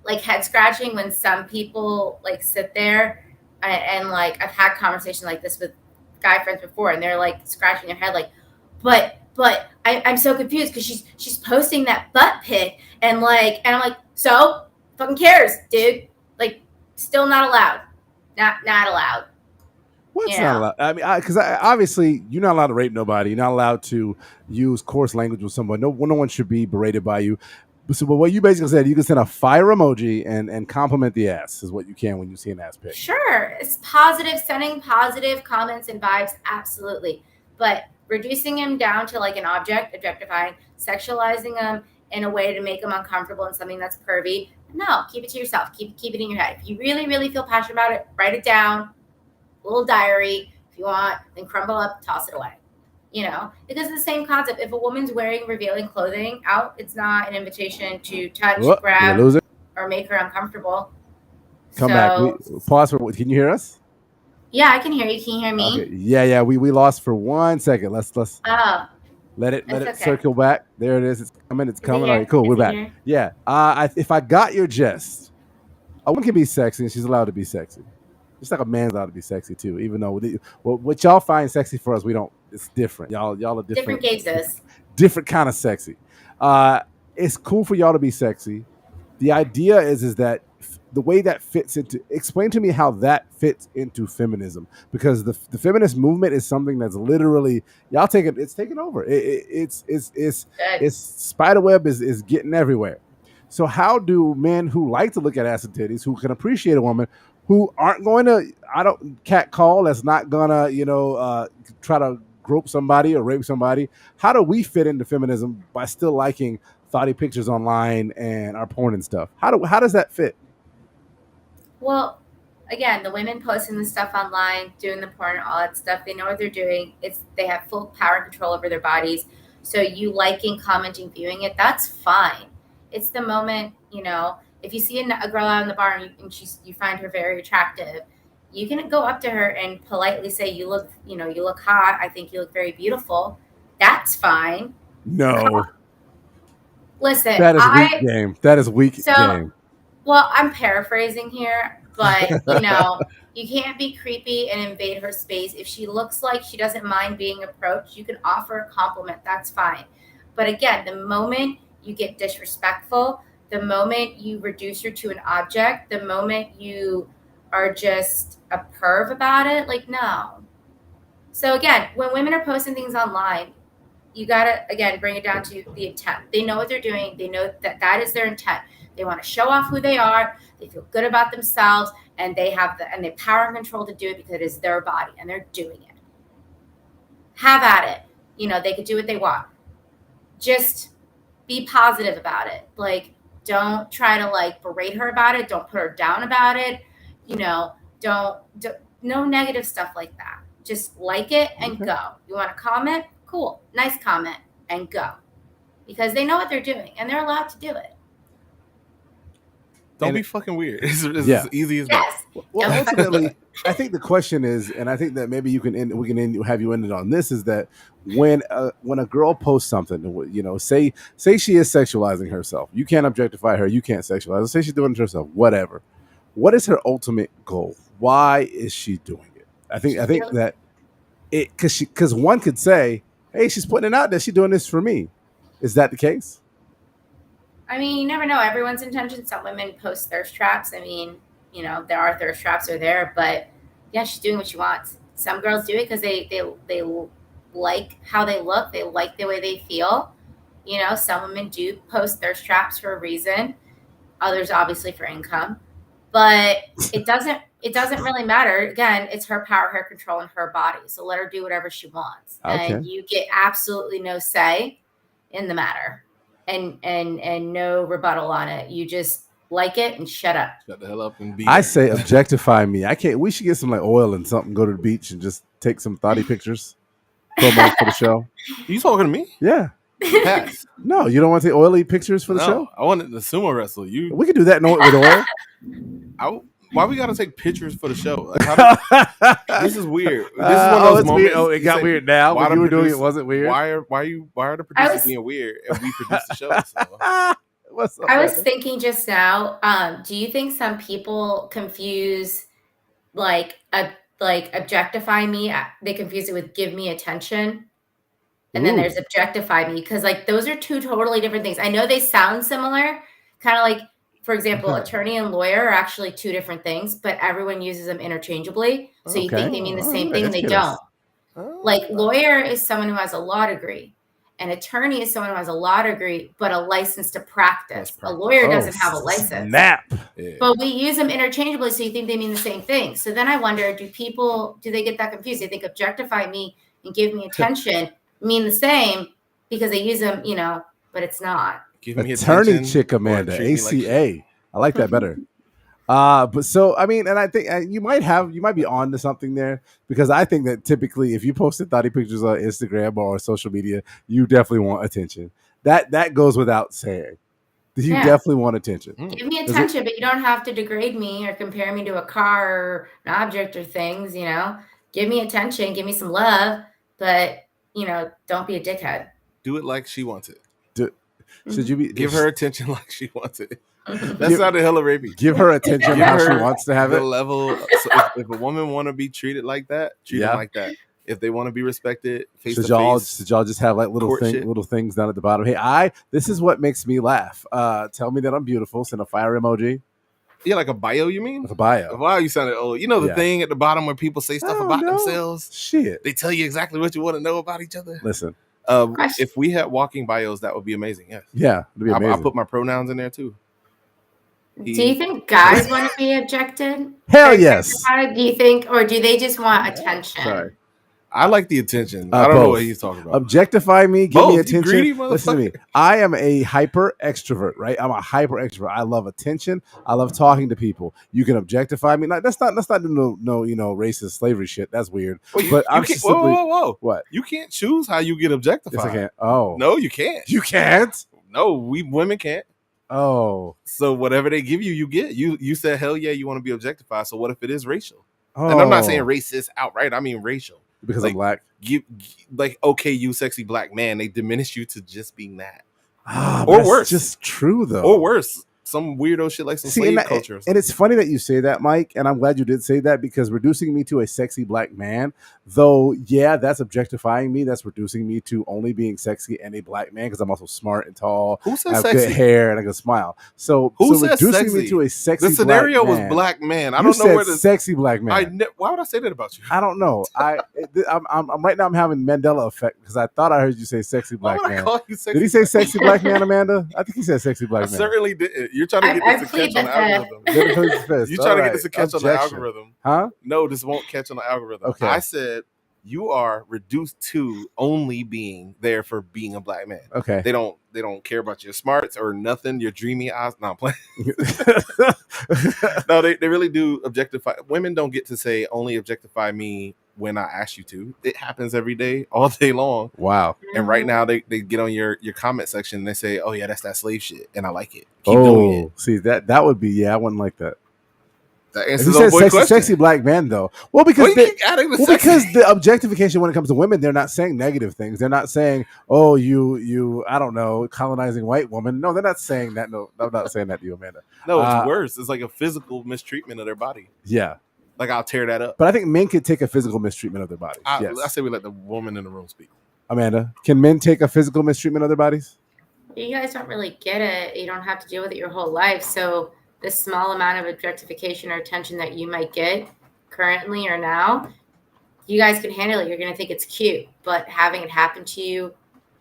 like head scratching when some people like sit there and like I've had conversations like this with guy friends before, and they're like scratching their head like, but I'm so confused because she's posting that butt pic and I'm like, so fucking cares, dude? Like, still not allowed, not allowed. What's not allowed? I mean, because obviously you're not allowed to rape nobody. You're not allowed to use coarse language with someone. No one should be berated by you. So, but what you basically said, you can send a fire emoji and compliment the ass is what you can when you see an ass pic. Sure, it's positive, sending positive comments and vibes, absolutely. But reducing him down to like an object, objectifying, sexualizing him in a way to make him uncomfortable and something that's pervy. No, keep it to yourself. Keep it in your head. If you really, really feel passionate about it, write it down. Little diary if you want, then crumble up, toss it away. Because it's the same concept. If a woman's wearing revealing clothing out, it's not an invitation to touch, grab, or make her uncomfortable. Come back. Pause for. Can you hear us? Yeah, I can hear you. Can you hear me? Okay. Yeah. We lost for 1 second. Let's let it circle back. There it is. It's coming. All right, cool. We're back. Here? Yeah. If I got your gist, a woman can be sexy and she's allowed to be sexy. Just like a man's allowed to be sexy too, even though what y'all find sexy for us, we don't. It's different. Y'all are different. Different cases. Different kind of sexy. It's cool for y'all to be sexy. The idea is that the way that fits into. Explain to me how that fits into feminism, because the feminist movement is something that's literally y'all taking. It's taking over. It's spiderweb is getting everywhere. So how do men who like to look at ass and titties, who can appreciate a woman, who aren't going to, catcall, that's not going to, try to grope somebody or rape somebody. How do we fit into feminism by still liking thoughty pictures online and our porn and stuff? How does that fit? Well, again, the women posting the stuff online, doing the porn, all that stuff, they know what they're doing. They have full power and control over their bodies. So you liking, commenting, viewing it, that's fine. It's the moment, if you see a girl out in the bar and you find her very attractive, you can go up to her and politely say, you look hot. I think you look very beautiful. That's fine. No. Listen, that is weak game. That is weak game. Well, I'm paraphrasing here, but you can't be creepy and invade her space. If she looks like she doesn't mind being approached, you can offer a compliment. That's fine. But again, the moment you get disrespectful, the moment you reduce her to an object, the moment you are just a perv about it, like, no. So again, when women are posting things online, you gotta, again, bring it down to the intent. They know what they're doing. They know that is their intent. They want to show off who they are. They feel good about themselves, and they have the power and control to do it because it is their body and they're doing it. Have at it. They could do what they want. Just be positive about it. Like, don't try to berate her about it. Don't put her down about it. Don't no negative stuff like that. Just like it and go. You want to comment? Cool. Nice comment and go. Because they know what they're doing and they're allowed to do it. Don't be fucking weird. It's as easy as that. Well, ultimately, I think the question is, and I think that maybe we can have you end it on this, is that when a girl posts something, say she is sexualizing herself, you can't objectify her, you can't sexualize her. Say she's doing it herself, whatever. What is her ultimate goal? Why is she doing it? I think that because one could say, hey, she's putting it out there, she's doing this for me. Is that the case? I mean, you never know everyone's intentions. Some women post thirst traps. I mean, there are thirst traps are there, but yeah, she's doing what she wants. Some girls do it because they like how they look. They like the way they feel. Some women do post thirst traps for a reason. Others obviously for income, but it doesn't really matter. Again, it's her power, her control, and her body. So let her do whatever she wants. Okay. And you get absolutely no say in the matter. and no rebuttal on it. You just like it and shut up. Shut the hell up and be. I say objectify me. I can't. We should get some like oil and something. Go to the beach and just take some thotty pictures. Promo for the show. You talking to me? Yeah. Pass. No, you don't want to take oily pictures for the show? I wanted the sumo wrestle. We could do that with oil. Why we gotta take pictures for the show? Like, this is weird. This is one of those moments. Weird. Oh, it got weird now. When you were doing it, wasn't weird. Why are the producers being weird and we produce the show? So. What's up, I was thinking just now. Do you think some people confuse like objectify me? They confuse it with give me attention, and then there's objectify me, because like those are two totally different things. I know they sound similar, kind of like, for example, attorney and lawyer are actually two different things, but everyone uses them interchangeably. So you think they mean the same thing, and they don't. Like lawyer is someone who has a law degree. An attorney is someone who has a law degree, but a license to practice. A lawyer doesn't have a license. Snap. But we use them interchangeably, so you think they mean the same thing. So then I wonder, do they get that confused? They think objectify me and give me attention mean the same because they use them, but it's not. Give me attorney chick Amanda, ACA. I like that better. But so, I mean, and I think you might be on to something there, because I think that typically if you posted thotty pictures on Instagram or social media, you definitely want attention. That goes without saying. You definitely want attention. Give me attention, but you don't have to degrade me or compare me to a car or an object or things, Give me attention, give me some love, but, don't be a dickhead. Do it like she wants it. Should you give her attention like she wants it? That's not a hella rapey. Give her attention how she wants to have the it. Level. So if a woman want to be treated like that, treat them like that. If they want to be respected, face to face. Should y'all just have like little things down at the bottom? Hey, this is what makes me laugh. Tell me that I'm beautiful. Send a fire emoji. Yeah, like a bio, you mean? Like a bio. A bio, you sounded old. You know the thing at the bottom where people say stuff about themselves? Shit. They tell you exactly what you want to know about each other? Listen. If we had walking bios, that would be amazing. Yes. Yeah, it'd be amazing. I'll put my pronouns in there too. Do you think guys want to be objected? Hell yes. Do you think, or do they just want attention? Sorry. I like the attention. I don't know what he's talking about. Objectify me, give me attention. Greedy Listen to me. I am a hyper extrovert, right? I'm a hyper extrovert. I love attention. I love talking to people. You can objectify me. Let's not do no racist slavery shit. That's weird. Well, whoa. What? You can't choose how you get objectified. Yes, I can't. Oh. No, you can't. You can't? No, we women can't. Oh. So whatever they give you, you get. You said, hell yeah, you want to be objectified. So what if it is racial? Oh. And I'm not saying racist outright. I mean racial. Because I'm black. Okay, you sexy black man. They diminish you to just being that. Or worse. Just true, though. Or worse. Some weirdo shit like some slave culture. And it's funny that you say that, Mike, and I'm glad you did say that, because reducing me to a sexy black man, though, yeah, that's objectifying me. That's reducing me to only being sexy and a black man, because I'm also smart and tall. Who said I have sexy? Good hair and I can smile. So reducing sexy? Me to a sexy the scenario black man, was black man. I you don't know where the sexy black man. Why would I say that about you? I don't know. I'm right now. I'm having Mandela effect, because I thought I heard you say sexy black man. Did he say sexy black man, Amanda? I think he said sexy black man. I certainly did. You're trying to get this to catch on the algorithm. You trying to get this to catch on the algorithm? Huh? No, this won't catch on the algorithm. Okay. I said you are reduced to only being there for being a black man. Okay. They don't care about your smarts or nothing. Your dreamy eyes. No, I'm playing. No, they really do objectify. Women don't get to say only objectify me when I ask you to. It happens every day, all day long. Wow. And right now they get on your comment section and they say, oh yeah, that's that slave shit. And I like it. Keep doing it. See, that would be, I wouldn't like that. That answers the boy question. Sexy black man, though. Well, because because the objectification when it comes to women, they're not saying negative things. They're not saying, "Oh, you, I don't know, colonizing white woman." No, they're not saying that. No, I'm not saying that to you, Amanda. No, it's worse. It's like a physical mistreatment of their body. Yeah, like I'll tear that up. But I think men could take a physical mistreatment of their bodies. I say we let the woman in the room speak. Amanda, can men take a physical mistreatment of their bodies? You guys don't really get it. You don't have to deal with it your whole life, so. The small amount of objectification or attention that you might get currently or now, you guys can handle it. You're going to think it's cute, but having it happen to you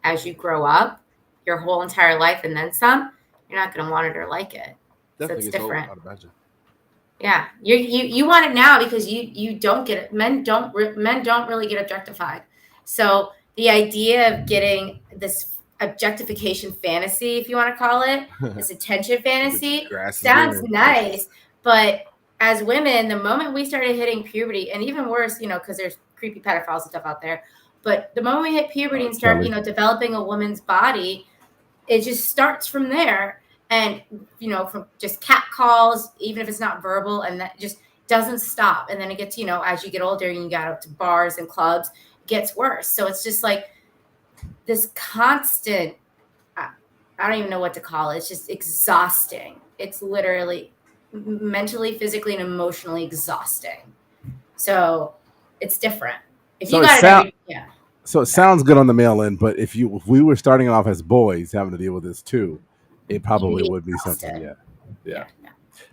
as you grow up, your whole entire life and then some, you're not going to want it or like it. Definitely so it's different. I'd imagine. Yeah, you want it now because you don't get it. Men don't really get objectified. So the idea of getting this objectification fantasy, if you want to call it, this attention fantasy. Sounds nice, but as women, the moment we started hitting puberty, and even worse, because there's creepy pedophiles and stuff out there, but the moment we hit puberty and start, developing a woman's body, it just starts from there. And, from just cat calls, even if it's not verbal, and that just doesn't stop. And then it gets, as you get older and you got up to bars and clubs, it gets worse. So it's just like this constant, I don't even know what to call it. It's just exhausting. It's literally mentally, physically, and emotionally exhausting. So it's different. If so you got it, So it sounds good on the male end, but if we were starting off as boys having to deal with this too, it probably would be something. Yeah.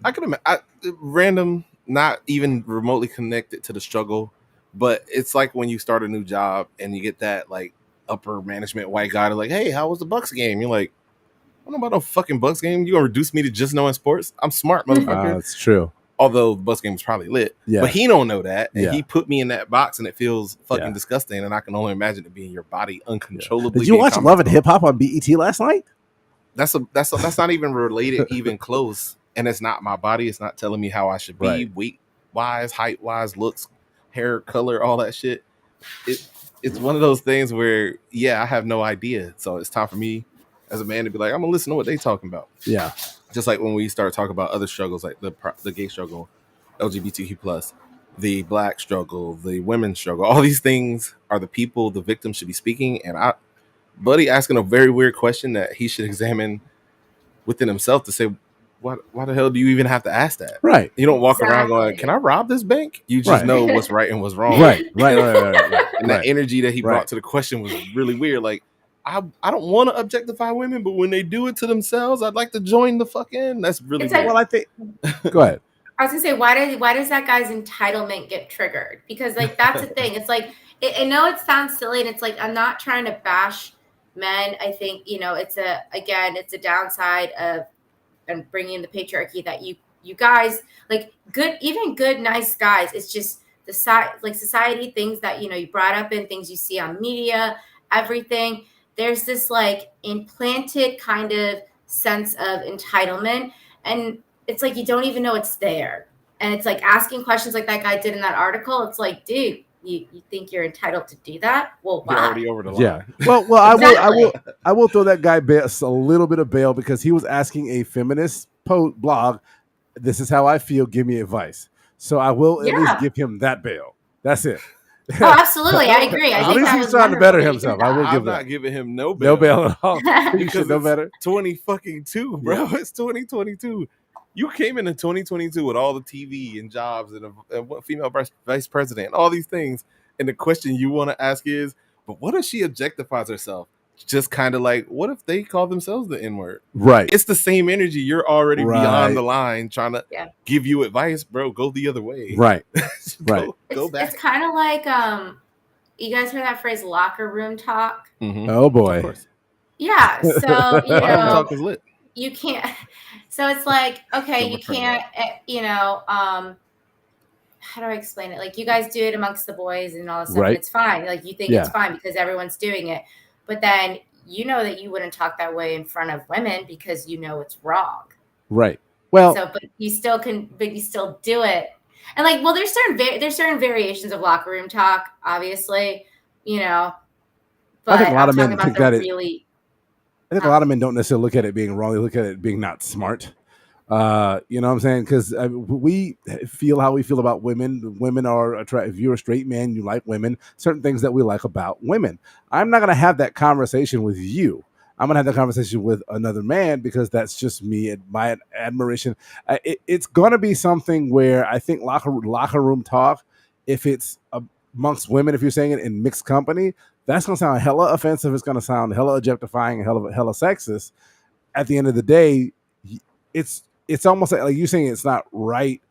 I could imagine. Random, not even remotely connected to the struggle, but it's like when you start a new job and you get that like upper management white guy to like, hey, how was the Bucks game? You're like, I don't know about no fucking Bucks game. You gonna reduce me to just knowing sports? I'm smart, motherfucker. That's true. Although the Bucks game was probably lit, but he don't know that, and he put me in that box, and it feels fucking disgusting. And I can only imagine it being your body uncontrollably. Did you watch Love and Hip Hop on BET last night? That's not even related, even close. And it's not my body. It's not telling me how I should be, weight wise, height wise, looks, hair color, all that shit. It's one of those things where I have no idea. So it's time for me as a man to be like, I'm gonna listen to what they talking about. Yeah. Just like when we start talking about other struggles, like the gay struggle, LGBTQ+, the black struggle, the women's struggle, all these things are the people the victim should be speaking. And Buddy asking a very weird question that he should examine within himself to say, why the hell do you even have to ask that? Right. You don't walk around going, can I rob this bank? You just know what's right and what's wrong. Right. And that energy that he brought to the question was really weird. Like, I don't want to objectify women, but when they do it to themselves, I'd like to join the fuck in. That's really weird. Well, I think. Go ahead. I was gonna say, why does that guy's entitlement get triggered? Because like that's the thing. It's like I know it sounds silly, and it's like I'm not trying to bash men. I think it's a downside of and bringing in the patriarchy that you guys like good nice guys. It's just the society things that you brought up in things you see on media, everything. There's this like implanted kind of sense of entitlement, and it's like you don't even know it's there. And it's like asking questions like that guy did in that article. It's like, dude, you think you're entitled to do that? Well, why? You're already over the line. Yeah. Well, I will throw that guy a little bit of bail because he was asking a feminist blog, this is how I feel, give me advice. So I will at least give him that bail. That's it. Oh, absolutely. I agree. At least he's trying to better himself. I will give that. I'm not giving him no bail. No bail at all. You should know better. 2022, bro. Yeah. It's 2022. You came into 2022 with all the TV and jobs and a female vice president, all these things. And the question you want to ask is, but what if she objectifies herself? Just kind of like, what if they call themselves the N-word? Right. It's the same energy. You're already beyond the line trying to give you advice, bro. Go the other way. Right. Go back. It's kind of like, you guys heard that phrase locker room talk? Mm-hmm. Oh, boy. Of course. Yeah. So, talk is lit. You can't. So it's like, okay, you can't, how do I explain it? Like you guys do it amongst the boys and all this stuff, and it's fine. Like you think it's fine because everyone's doing it. But then that you wouldn't talk that way in front of women because it's wrong. Right. Well, but you still do it. And like, well, there's certain variations of locker room talk, obviously, but I think a lot of men think that really. I think a lot of men don't necessarily look at it being wrong. They look at it being not smart. You know what I'm saying? Because we feel how we feel about women. Women are attractive. If you're a straight man, you like women. Certain things that we like about women. I'm not going to have that conversation with you. I'm going to have that conversation with another man because that's just me and my admiration. It's going to be something where I think locker room talk, if it's amongst women, if you're saying it in mixed company, that's going to sound hella offensive. It's going to sound hella objectifying and hella sexist. At the end of the day, it's almost like you saying it's not right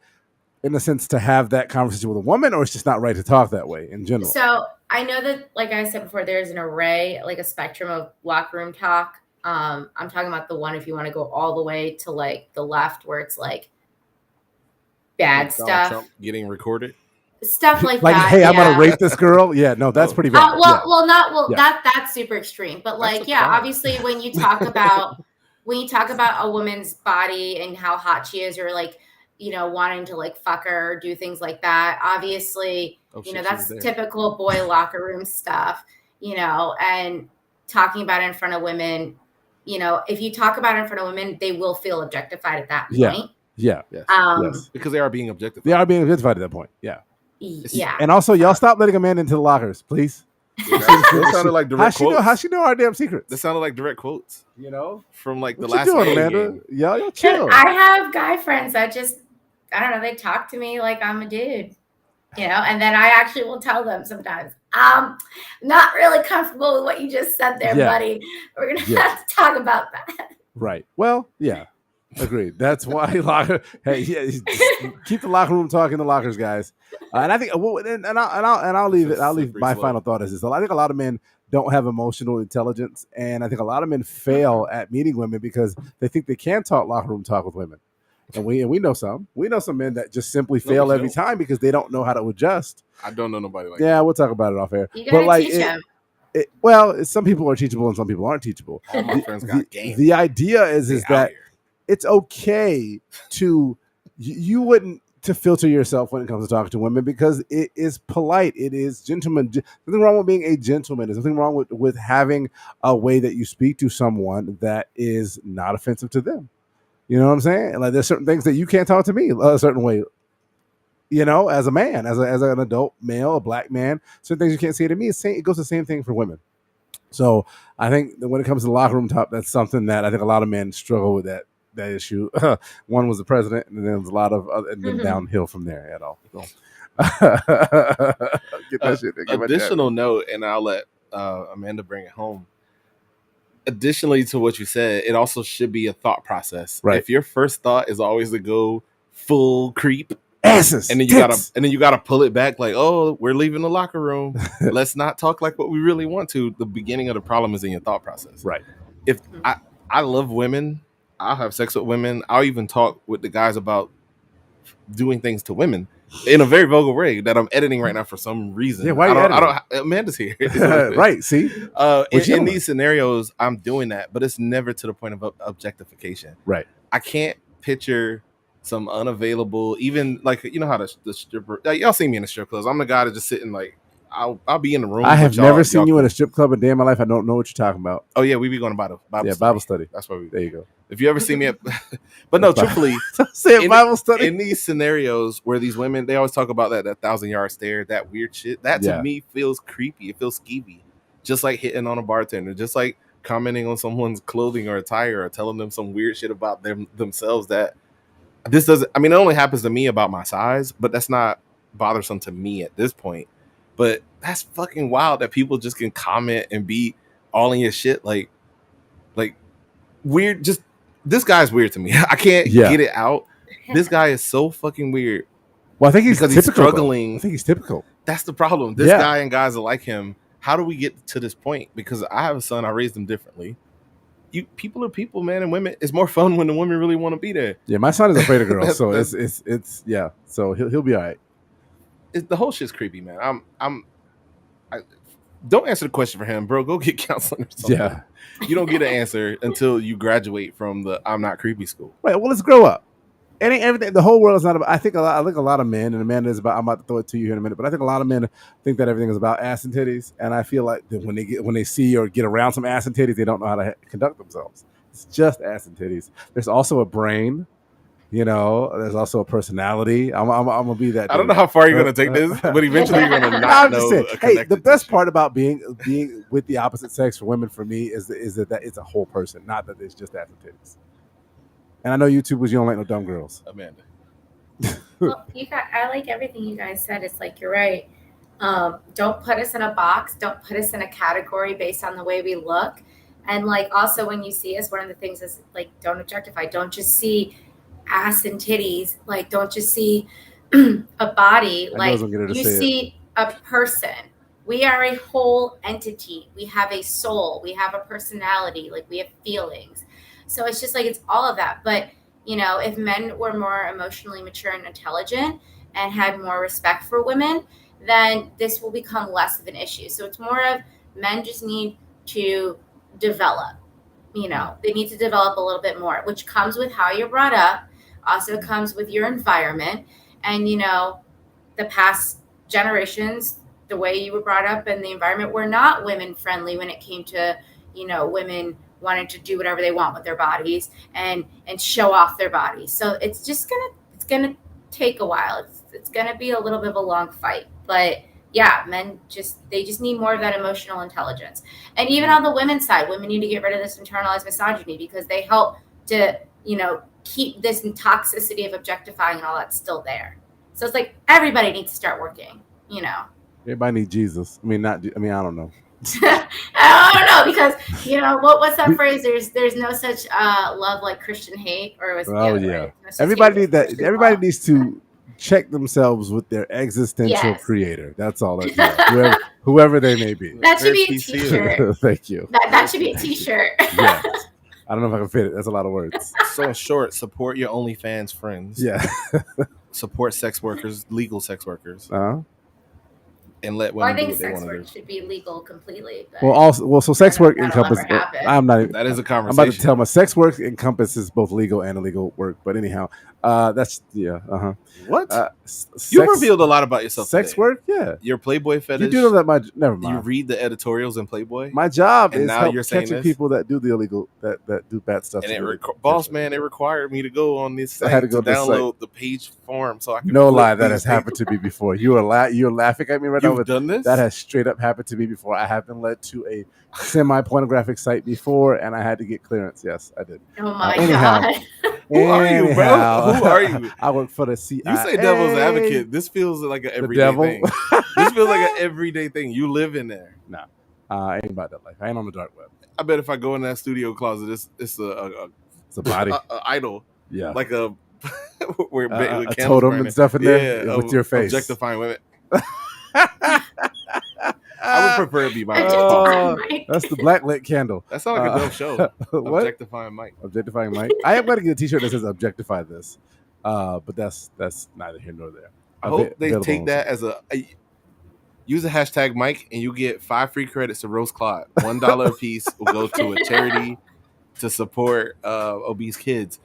in the sense to have that conversation with a woman, or it's just not right to talk that way in general. So I know that, like I said before, there's an array, like a spectrum of locker room talk. I'm talking about the one if you want to go all the way to like the left where it's like bad stuff. Trump getting recorded. stuff like like, that. hey, I'm gonna rape this girl. Yeah, no, that's pretty bad. That's super extreme. But like, obviously, when you talk about a woman's body and how hot she is, or like, wanting to like fuck her or do things like that, obviously, that's typical boy locker room stuff. And talking about it in front of women, if you talk about it in front of women, they will feel objectified at that point. Yeah. Yes. Because they are being objectified. They are being objectified at that point. Yeah. Yeah. And also, y'all stop letting a man into the lockers, please. That sounded like direct quotes. How she know our damn secrets? That sounded like direct quotes. From like the what last you doing, Amanda? Y'all chill. I have guy friends that just, I don't know, they talk to me like I'm a dude, and then I actually will tell them sometimes, I'm not really comfortable with what you just said there, buddy. We're going to have to talk about that. Right. Well, yeah. Agreed. That's why keep the locker room talk in the lockers, guys. And I think, I'll leave it. I'll leave my final thought as this. I think a lot of men don't have emotional intelligence, and I think a lot of men fail at meeting women because they think they can talk locker room talk with women. And we know some. We know some men that just simply fail every time because they don't know how to adjust. I don't know nobody like that. Yeah, we'll talk about it off air. You gotta teach them. Some people are teachable and some people aren't teachable. All my friends got game. The idea is that it's okay to you wouldn't to filter yourself when it comes to talking to women because it is polite. It is gentleman. There's nothing wrong with being a gentleman. There's nothing wrong with having a way that you speak to someone that is not offensive to them. You know what I'm saying? Like there's certain things that you can't talk to me a certain way. As a man, as an adult male, a black man, certain things you can't say to me. It goes the same thing for women. So I think that when it comes to the locker room talk, that's something that I think a lot of men struggle with that issue. One was the president, and then there was a lot of and then downhill from there at all. So. Get that shit. Additional note, and I'll let Amanda bring it home. Additionally to what you said, it also should be a thought process. Right. If your first thought is always to go full creep, asses, and then you gotta pull it back, like, oh, we're leaving the locker room. Let's not talk like what we really want to. The beginning of the problem is in your thought process. Right. If I love women, I'll have sex with women. I'll even talk with the guys about doing things to women in a very vulgar way that I'm editing right now for some reason. Yeah, why are you editing? Amanda's here. Right, see? In these scenarios, I'm doing that, but it's never to the point of objectification. Right. I can't picture some unavailable, even like, how the stripper, y'all see me in the strip clubs. I'm the guy that just sitting like, I'll be in the room. I have never seen you in a strip club a day in my life. I don't know what you're talking about. Oh yeah, we be going to Bible study. That's why there you go. If you ever see me but no, truthfully, Bible study. In these scenarios where these women, they always talk about that 1,000-yard stare, that weird shit. That to me feels creepy. It feels skeevy. Just like hitting on a bartender, just like commenting on someone's clothing or attire or telling them some weird shit about themselves that this doesn't, it only happens to me about my size, but that's not bothersome to me at this point. But that's fucking wild that people just can comment and be all in your shit. Like weird. Just this guy's weird to me. I can't get it out. This guy is so fucking weird. Well, I think he's struggling. I think he's typical. That's the problem. This guy and guys are like him. How do we get to this point? Because I have a son. I raised him differently. People are people, man, and women. It's more fun when the women really want to be there. Yeah, my son is afraid of girls, so it's So he'll be all right. The whole shit's creepy, man. I don't answer the question for him, bro. Go get counseling or something. Yeah, you don't get an answer until you graduate from the I'm not creepy school. Right. Well, let's grow up. It ain't everything. The whole world is not about. I think a lot of men, and Amanda is about. I'm about to throw it to you here in a minute, but I think a lot of men think that everything is about ass and titties, and I feel like that when they see or get around some ass and titties, they don't know how to conduct themselves. It's just ass and titties. There's also a brain. There's also a personality. I'm gonna be that. I don't know how far you're gonna take this, but eventually you're gonna not I'm know. Just saying, hey, the best part about being with the opposite sex for women for me is that it's a whole person, not that it's just ass and titties. And I know you don't like no dumb girls. Amanda. Well, I like everything you guys said. It's like, you're right. Don't put us in a box. Don't put us in a category based on the way we look. And like, also when you see us, one of the things is like, don't objectify. Don't just see ass and titties. Like, don't just see a body. Like, you see a person. We are a whole entity. We have a soul. We have a personality. Like, we have feelings. So it's just like, it's all of that. But, if men were more emotionally mature and intelligent, and had more respect for women, then this will become less of an issue. So it's more of men just need to develop. They need to develop a little bit more, which comes with how you're brought up, also comes with your environment. And, the past generations, the way you were brought up and the environment were not women friendly when it came to, women wanting to do whatever they want with their bodies and show off their bodies. So it's gonna take a while. It's gonna be a little bit of a long fight, but yeah, men they just need more of that emotional intelligence. And even on the women's side, women need to get rid of this internalized misogyny, because they help to, keep this toxicity of objectifying and all that still there. So it's like everybody needs to start working, Everybody needs Jesus. I don't know. I don't know, because what's that phrase? There's no such love like Christian hate, or was no everybody needs to check themselves with their existential creator. That's all that whoever they may be. That should be a t-shirt. Thank you. That should be a t-shirt. Yeah. I don't know if I can fit it. That's a lot of words. So in short, support your OnlyFans friends. Yeah. Support sex workers, legal sex workers. Uh-huh. And let women do what they want to do. I think sex work should be legal completely. So sex work encompasses. That is a conversation. I'm about to tell my sex work encompasses both legal and illegal work. But anyhow, that's What? You revealed a lot about yourself. Sex today. work, yeah. Your Playboy fetish. You do know that never mind. You read the editorials in Playboy. My job and is now you're catching people that do the illegal, that do bad stuff. And boss man, it required me to go on this site to download the page form so I can. No lie, that has happened to me before. You're laughing at me right now. You've done this? That has straight up happened to me before. I have been led to a semi-pornographic site before, and I had to get clearance. Yes, I did. Oh my god. Who are you, bro? Who are you? I work for the CIA. You say devil's advocate. This feels like an everyday thing. This feels like an everyday thing. You live in there. No, I ain't about that life. I ain't on the dark web. I bet if I go in that studio closet, it's a body, a idol. Yeah, like a where a totem and stuff in there. Yeah, with your face, objectifying women. I would prefer it be my that's the black lit candle. That sounds like a dope show. What? Objectifying Mike. Objectifying Mike. I am going to get a t-shirt that says objectify this. But that's neither here nor there. I hope they take that as use the hashtag Mike and you get 5 free credits to Roast Claude. $1 a piece will go to a charity to support obese kids.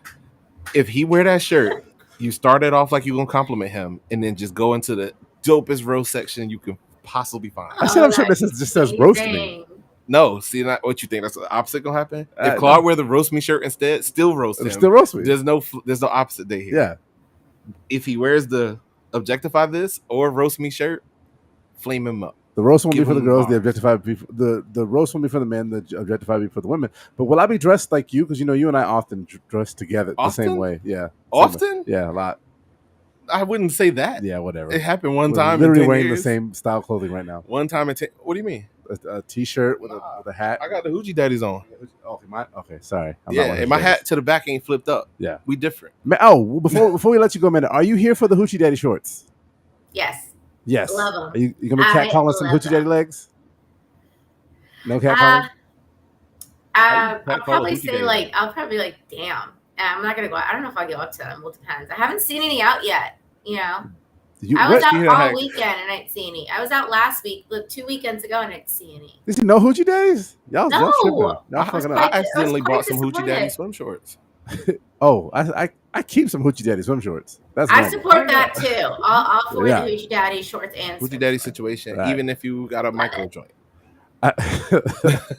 If he wear that shirt, you start it off like you're going to compliment him and then just go into the dopest roast section you can possibly find. I said I'm sure this just says roast me. No, see, not what you think. That's the opposite gonna happen. If Claude wear the roast me shirt instead, still roast him. Still roast me. There's no opposite day here. Yeah. If he wears the objectify this or roast me shirt, flame him up. The roast won't be for the girls. The objectify the roast won't be for the men. The objectify will be for the women. But will I be dressed like you? Because you and I often dress together the same way. Yeah. Often? Yeah, a lot. I wouldn't say that. Yeah, whatever. It happened one time. Literally wearing the same style clothing right now. One time what do you mean? A t-shirt with a hat. I got the hoochie daddies on. Okay, sorry. And my hat to the back ain't flipped up. Yeah, we different. Before we let you go, man, are you here for the hoochie daddy shorts? Yes. Love them. Are you gonna be catcalling some hoochie daddy legs? No catcalling. I'll probably say I'll probably be like, damn. And I'm not gonna go. I don't know if I'll go up to them. Well, it depends. I haven't seen any out yet. I was out all weekend and I didn't see any. I was out last week, 2 weekends ago, and I didn't see any. Did you know hoochie daddies? No. I accidentally bought some hoochie daddy swim shorts. Oh, I keep some hoochie daddy swim shorts. I support that too. I'll for the hoochie daddy shorts and hoochie daddy situation, right. Even if you got a micro joint.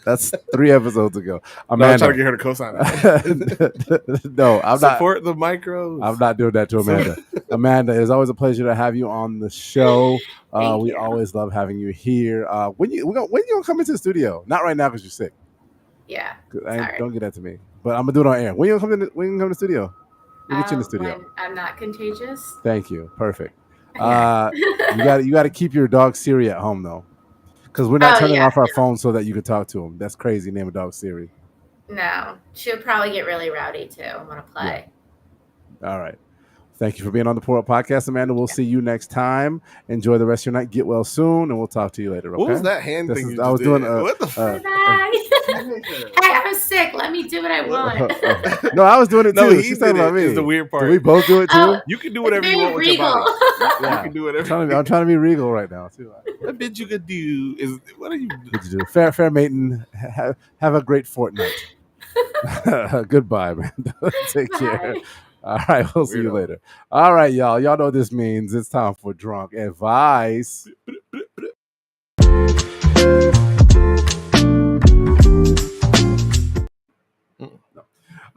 That's 3 episodes ago. Amanda. I'm trying to get her to co-sign that. No, I'm not. Support the micros. I'm not doing that to Amanda. Amanda, it's always a pleasure to have you on the show. We always love having you here. When you gonna come into the studio? Not right now because you're sick. Yeah. Don't get that to me. But I'm gonna do it on air. When you gonna come to the studio? We'll get you in the studio. When I'm not contagious. Thank you. Perfect. You got to keep your dog Siri at home though. Because we're not turning off our phone so that you can talk to him. That's crazy. Name a dog Siri. No. She'll probably get really rowdy too. I want to play. Yeah. All right. Thank you for being on the Pour Up Podcast, Amanda. We'll see you next time. Enjoy the rest of your night. Get well soon, and we'll talk to you later. Okay? What was that hand thing? I was doing. What the fuck? I'm sick. Let me do what I want. No, I was doing it too. No, She's talking about me. Is the weird part. Do we both do it too? You can do whatever you want with your body. You can do whatever. I'm trying to be regal right now too. What bit you could do is what are you? What you do? Fair mating. Have a great fortnight. Goodbye, man. Take care. All right, we'll see you later. All right, y'all. Y'all know what this means. It's time for drunk advice.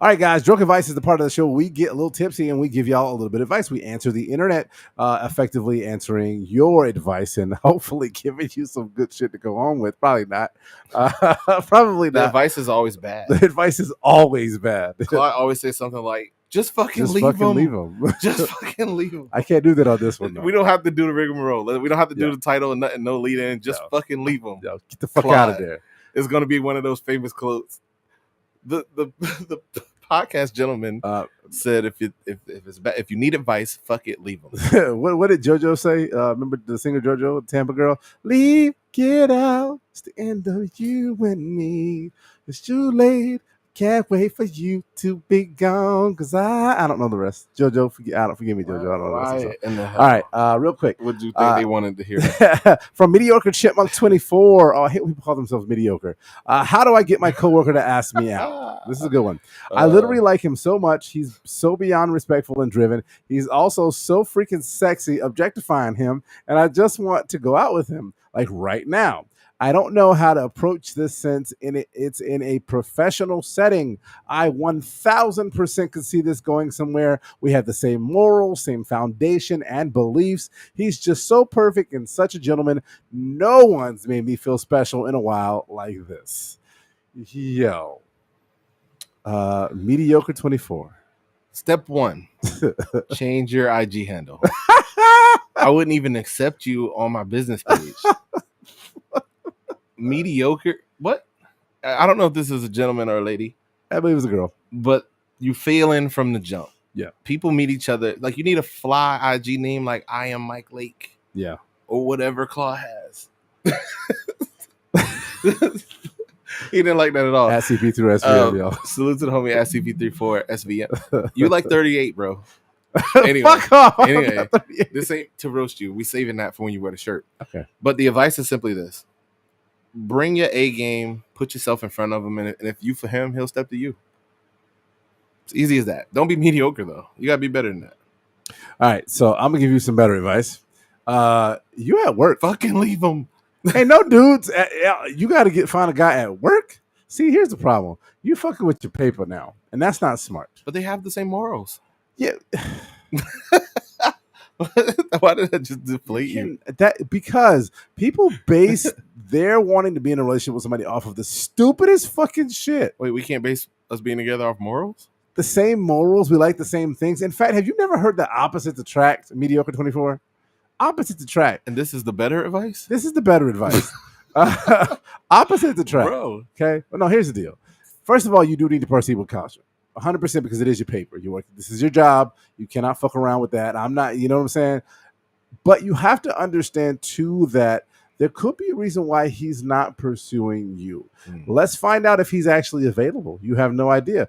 All right, guys, Drunk Advice is the part of the show where we get a little tipsy and we give y'all a little bit of advice. We answer the internet, effectively answering your advice and hopefully giving you some good shit to go on with. Probably not. Probably not. The advice is always bad. The advice is always bad. Claude always say something like, just fucking leave them. Just fucking leave them. I can't do that on this one. We don't have to do the rigmarole. We don't have to do the title and nothing, no lead in. Just fucking leave them. Yo, get the fuck out of there. It's going to be one of those famous quotes. The podcast gentleman said, if you need advice, fuck it, leave them. What did JoJo say? Remember the singer JoJo, Tampa girl? Leave, get out. It's the end of you and me. It's too late. Can't wait for you to be gone. Cause I don't know the rest. JoJo, forgive me, JoJo. I don't know the rest. All right, real quick. What do you think they wanted to hear? From Mediocre Chipmunk 24. Oh, I hate when people call themselves mediocre. How do I get my coworker to ask me out? This is a good one. I literally like him so much. He's so beyond respectful and driven. He's also so freaking sexy, objectifying him, and I just want to go out with him, like right now. I don't know how to approach this since it's in a professional setting. I 1000% could see this going somewhere. We have the same morals, same foundation and beliefs. He's just so perfect and such a gentleman. No one's made me feel special in a while like this. Yo. Mediocre 24. Step 1. Change your IG handle. I wouldn't even accept you on my business page. Mediocre. What? I don't know if this is a gentleman or a lady. I believe it was a girl. But you failing from the jump. Yeah. People meet each other. Like, you need a fly IG name like I am Mike Lake. Yeah. Or whatever Claw has. He didn't like that at all. At CP3 SVM, y'all. Salute to the homie at CP34 SVM. You like 38, bro. Anyway, fuck off. Anyway, this ain't to roast you. We saving that for when you wear the shirt. Okay. But the advice is simply this. Bring your A game, put yourself in front of him, and if you for him, he'll step to you. It's easy as that. Don't be mediocre, though. You got to be better than that. All right, so I'm going to give you some better advice. You at work. Fucking leave him. Hey, no dudes. You got to find a guy at work. See, here's the problem. You fucking with your paper now, and that's not smart. But they have the same morals. Yeah. Why did I just deflate you? Because people base their wanting to be in a relationship with somebody off of the stupidest fucking shit. Wait, we can't base us being together off morals? The same morals. We like the same things. In fact, have you never heard the opposites attract? Mediocre 24? Opposites attract. And this is the better advice? This is the better advice. Opposites attract. Bro. Okay? Well, no, here's the deal. First of all, you do need to proceed with caution. 100% because it is your paper. You work. This is your job. You cannot fuck around with that. I'm not, you know what I'm saying? But you have to understand too that there could be a reason why he's not pursuing you. Let's find out if he's actually available. You have no idea.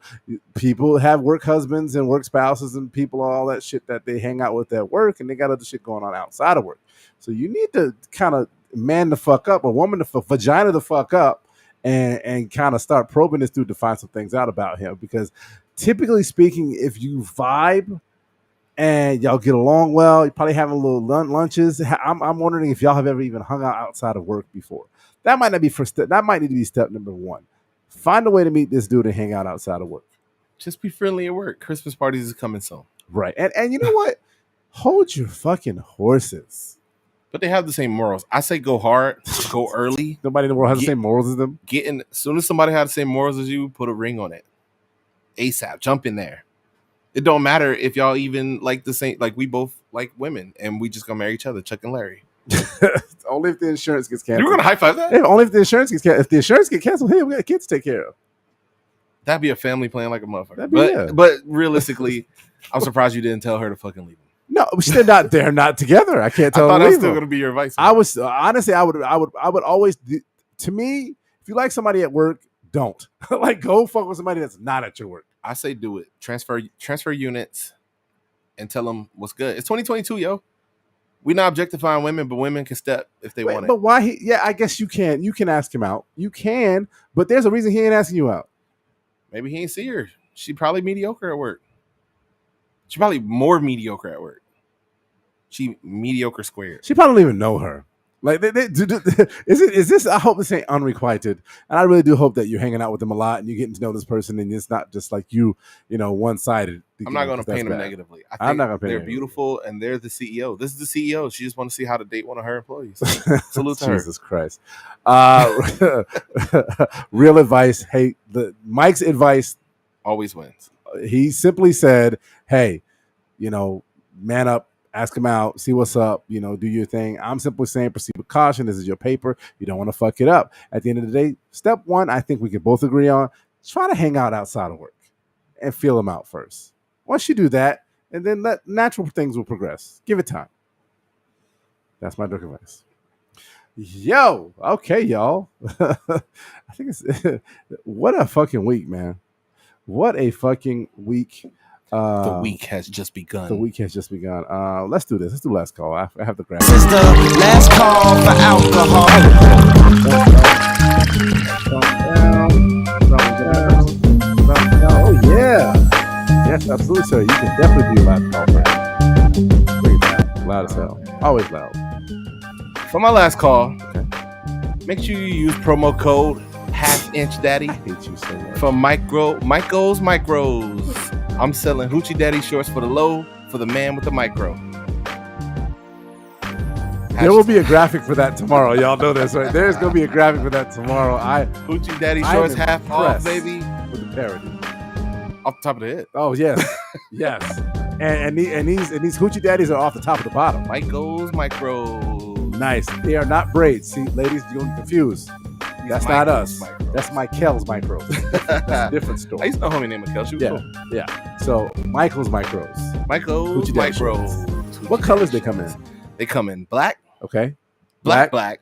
People have work husbands and work spouses and people, all that shit that they hang out with at work, and they got other shit going on outside of work. So you need to kind of man the fuck up, or woman the vagina the fuck up, and kind of start probing this dude to find some things out about him. Because typically speaking, if you vibe and y'all get along well, you probably having little lunches. I'm wondering if y'all have ever even hung out outside of work before. That might not be that might need to be step number 1. Find a way to meet this dude and hang out outside of work. Just be friendly at work. Christmas parties is coming soon. Right. And you know what? Hold your fucking horses. But they have the same morals. I say go hard, go early. Nobody in the world has the same morals as them. As soon as somebody has the same morals as you, put a ring on it. ASAP, jump in there. It don't matter if y'all even like the same, like we both like women and we just gonna marry each other, Chuck and Larry. Only if the insurance gets canceled. You were gonna high five that? Hey, only if the insurance gets canceled. If the insurance gets canceled, hey, we got kids to take care of. That'd be a family plan like a motherfucker. But realistically, I'm surprised you didn't tell her to fucking leave him. No, they're not together. I can't tell. I thought that was still gonna be your advice. I was honestly, I would always. To me, if you like somebody at work, don't. Like, go fuck with somebody that's not at your work. I say do it. Transfer units and tell them what's good. It's 2022, yo. We're not objectifying women, but women can step if they want it. But why? I guess you can. You can ask him out. You can, but there's a reason he ain't asking you out. Maybe he ain't see her. She probably mediocre at work. She probably more mediocre at work. She mediocre squared. She probably don't even know her. Like, is this? I hope this ain't unrequited, and I really do hope that you're hanging out with them a lot and you're getting to know this person, and it's not just like one sided. I'm not going to paint them negatively. I'm not going to paint them. They're beautiful, and they're the CEO. This is the CEO. She just want to see how to date one of her employees. Salute to her. Jesus Christ. Real advice. Hey, Mike's advice always wins. He simply said, "Hey, man up." Ask him out, see what's up, do your thing. I'm simply saying proceed with caution. This is your paper. You don't want to fuck it up. At the end of the day, step one, I think we can both agree on, try to hang out outside of work and feel them out first. Once you do that, and then natural things will progress. Give it time. That's my drug advice. Yo, okay, y'all. I think it's what a fucking week, man. What a fucking week. The week has just begun. Let's do this. Let's do last call. I have to grab. This is the last call for alcohol. Oh yeah. Yes, absolutely, sir. You can definitely do last call. Bring it back. Loud as hell. Always loud. For my last call, make sure you use promo code #HalfInchDaddy. I hate you so much. For Michael's Micros. I'm selling Hoochie Daddy shorts for the low, for the man with the micro. There will be a graphic for that tomorrow. Y'all know this, right? There's going to be a graphic for that tomoral. Hoochie Daddy shorts half off, baby. With the parody. Off the top of the head. Oh, yes. Yes. And these Hoochie Daddies are off the top of the bottom. Michael's Micros. Nice. They are not braids. See, ladies, you're confused. That's not us. Micros. That's Michael's Micros. That's a different story. I used to know a homie named Michael. She was cool. Yeah. So Michael's Micros. Michael's Micros. What colors they come in? They come in black. Okay. Black on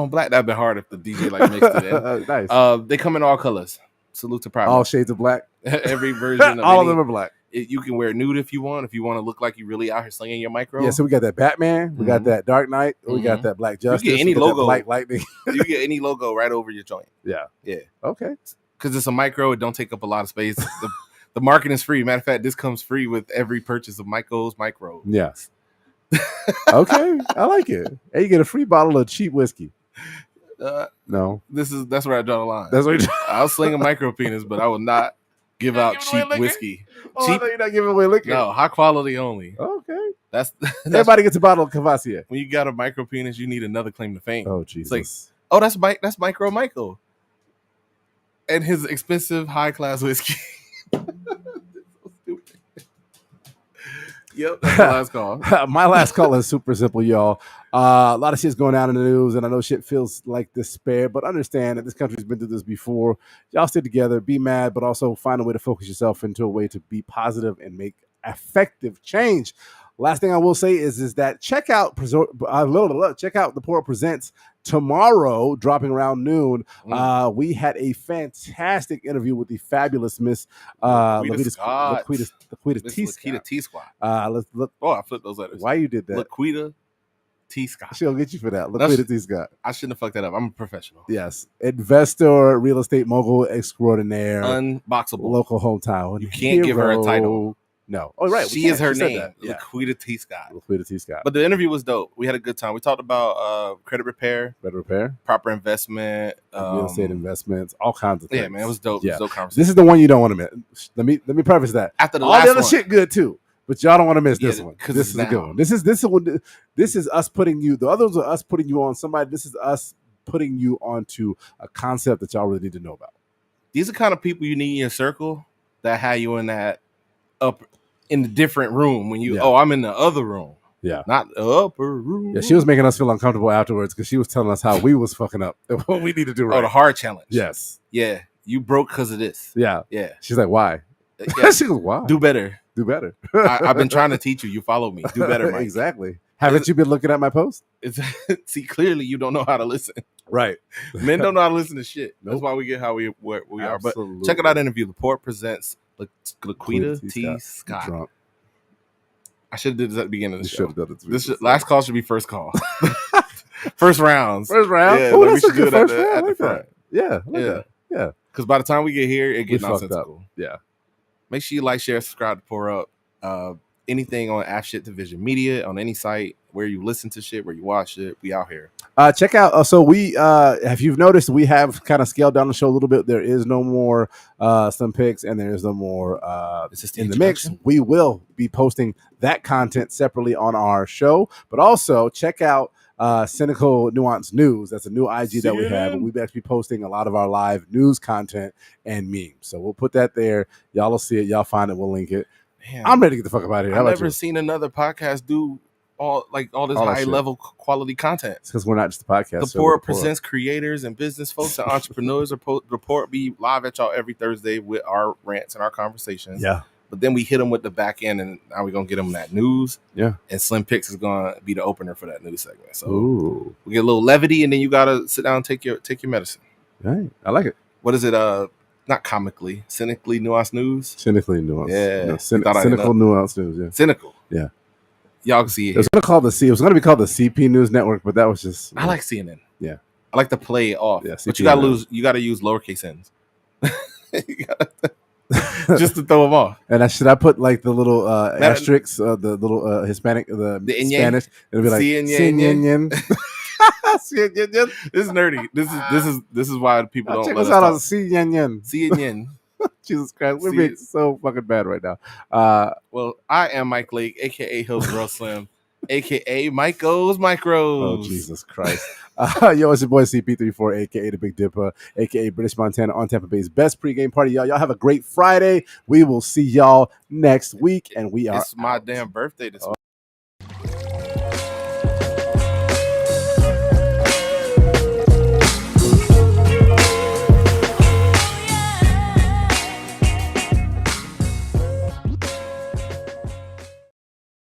black. That'd be hard if the DJ mixed it in. Nice. They come in all colors. Salute to Prime. All shades of black. Every version of all of them are black. You can wear nude if you want to look like you really out here slinging your micro. Yeah, so we got that Batman, we got that Dark Knight, we got that Black Justice. You get any logo, Black Lightning. You get any logo right over your joint. Yeah. Okay. Because it's a micro, it don't take up a lot of space. The marketing is free. Matter of fact, this comes free with every purchase of Michael's Micro. Yes. Okay, I like it. And you get a free bottle of cheap whiskey. No, that's where I draw the line. That's what I'll sling a micro penis, but I will not give out cheap whiskey. Oh, cheap? I thought you're not giving away liquor. No, high quality only. Okay. That's everybody gets a bottle of Cavassier. When you got a micro penis, you need another claim to fame. Oh Jesus! It's like, that's Micro Michael and his expensive high class whiskey. So stupid. Yep, that's my last call. My last call is super simple, y'all. A lot of shit's going on in the news, and I know shit feels like despair, but understand that this country's been through this before. Y'all stay together, be mad, but also find a way to focus yourself into a way to be positive and make effective change. Last thing I will say is that check out The Poor Presents tomorrow, dropping around noon. We had a fantastic interview with the fabulous Miss Laquita T. Scott. I flipped those letters. Why you did that? Laquita T. Scott. She'll get you for that. Laquita T. Scott. I shouldn't have fucked that up. I'm a professional. Yes. Investor, real estate mogul extraordinaire. Unboxable. Local hometown. You can't give her a title. No. Oh, right. She is her name. Laquita T. Scott. Laquita T. Scott. But the interview was dope. We had a good time. We talked about credit repair, proper investment, real estate investments, all kinds of things. Yeah, man, it was dope. Yeah. It was dope conversation. This is the one you don't want to miss. Let me preface that. After the all last the other one, shit good too, but y'all don't want to miss this one because this is a good one. This is us putting you. The others are us putting you on somebody. This is us putting you onto a concept that y'all really need to know about. These are the kind of people you need in your circle that have you in that in the different room when you I'm in the other room. Yeah. Not the upper room. Yeah, she was making us feel uncomfortable afterwards because she was telling us how we was fucking up and what we need to do right. Oh, the hard challenge. Yes. Yeah. You broke because of this. Yeah. Yeah. She's like, why? Yeah. She goes, why? Do better. Do better. I've been trying to teach you. You follow me. Do better, Mike. Exactly. Haven't you been looking at my post? See, clearly you don't know how to listen. Right. Men don't know how to listen to shit. Nope. That's why we get how we are. But Absolutely. check it out. Interview. Laporte presents Laquita T. Scott. Drunk. I should have did this at the beginning of the show. Done it. This last call should be first call. First rounds. First round. Yeah, Oh, like we that's a should do good it at first the, round. at the Like front. that. Yeah. Because by the time we get here, it gets We fucked nonsensical. Yeah. Make sure you like, share, subscribe to Pour Up. Anything on App Shit Division Media, on any site where you listen to shit, where you watch it, we out here. Check out. So we, if you've noticed, we have kind of scaled down the show a little bit. There is no more Slim Picks, and there is no more in the mix. We will be posting that content separately on our show, but also check out Cynical Nuance News. That's a new IG that we have, and we'll actually be posting a lot of our live news content and memes. So we'll put that there. Y'all will see it. Y'all find it. We'll link it. Man, I'm ready to get the fuck out of here. I've never seen another podcast do all this high level quality content. It's because we're not just a podcast. The Pour Up presents creators and business folks and entrepreneurs. Report be live at y'all every Thursday with our rants and our conversations. Yeah. But then we hit them with the back end, and now we're gonna get them that news. Yeah. And Slim Picks is gonna be the opener for that news segment. So we get a little levity, and then you gotta sit down and take your medicine. Right. I like it. What is it? Not comically, cynically nuanced news. Cynically nuanced. Yeah. No, cynical nuanced news. Yeah. Cynical. Yeah. Y'all can see it. It was going to be called the CP News Network, but that was just. I like CNN. Yeah. I like to play it off. Yeah, but you gotta use lowercase n's. Just to throw them off. And should I put like the little asterisks, the little Hispanic, the Spanish? It'll be like CNN. This is nerdy. This is why people don't check let us us out talk. on CNN. Jesus Christ, we're being so fucking bad right now. Well, I am Mike Lake, aka Hillsborough Slim, aka Mike Goes Micros. Oh Jesus Christ! Yo, it's your boy CP34, aka the Big Dipper, aka British Montana on Tampa Bay's best pregame party. Y'all have a great Friday. We will see y'all next week, and we are. It's my damn birthday this week.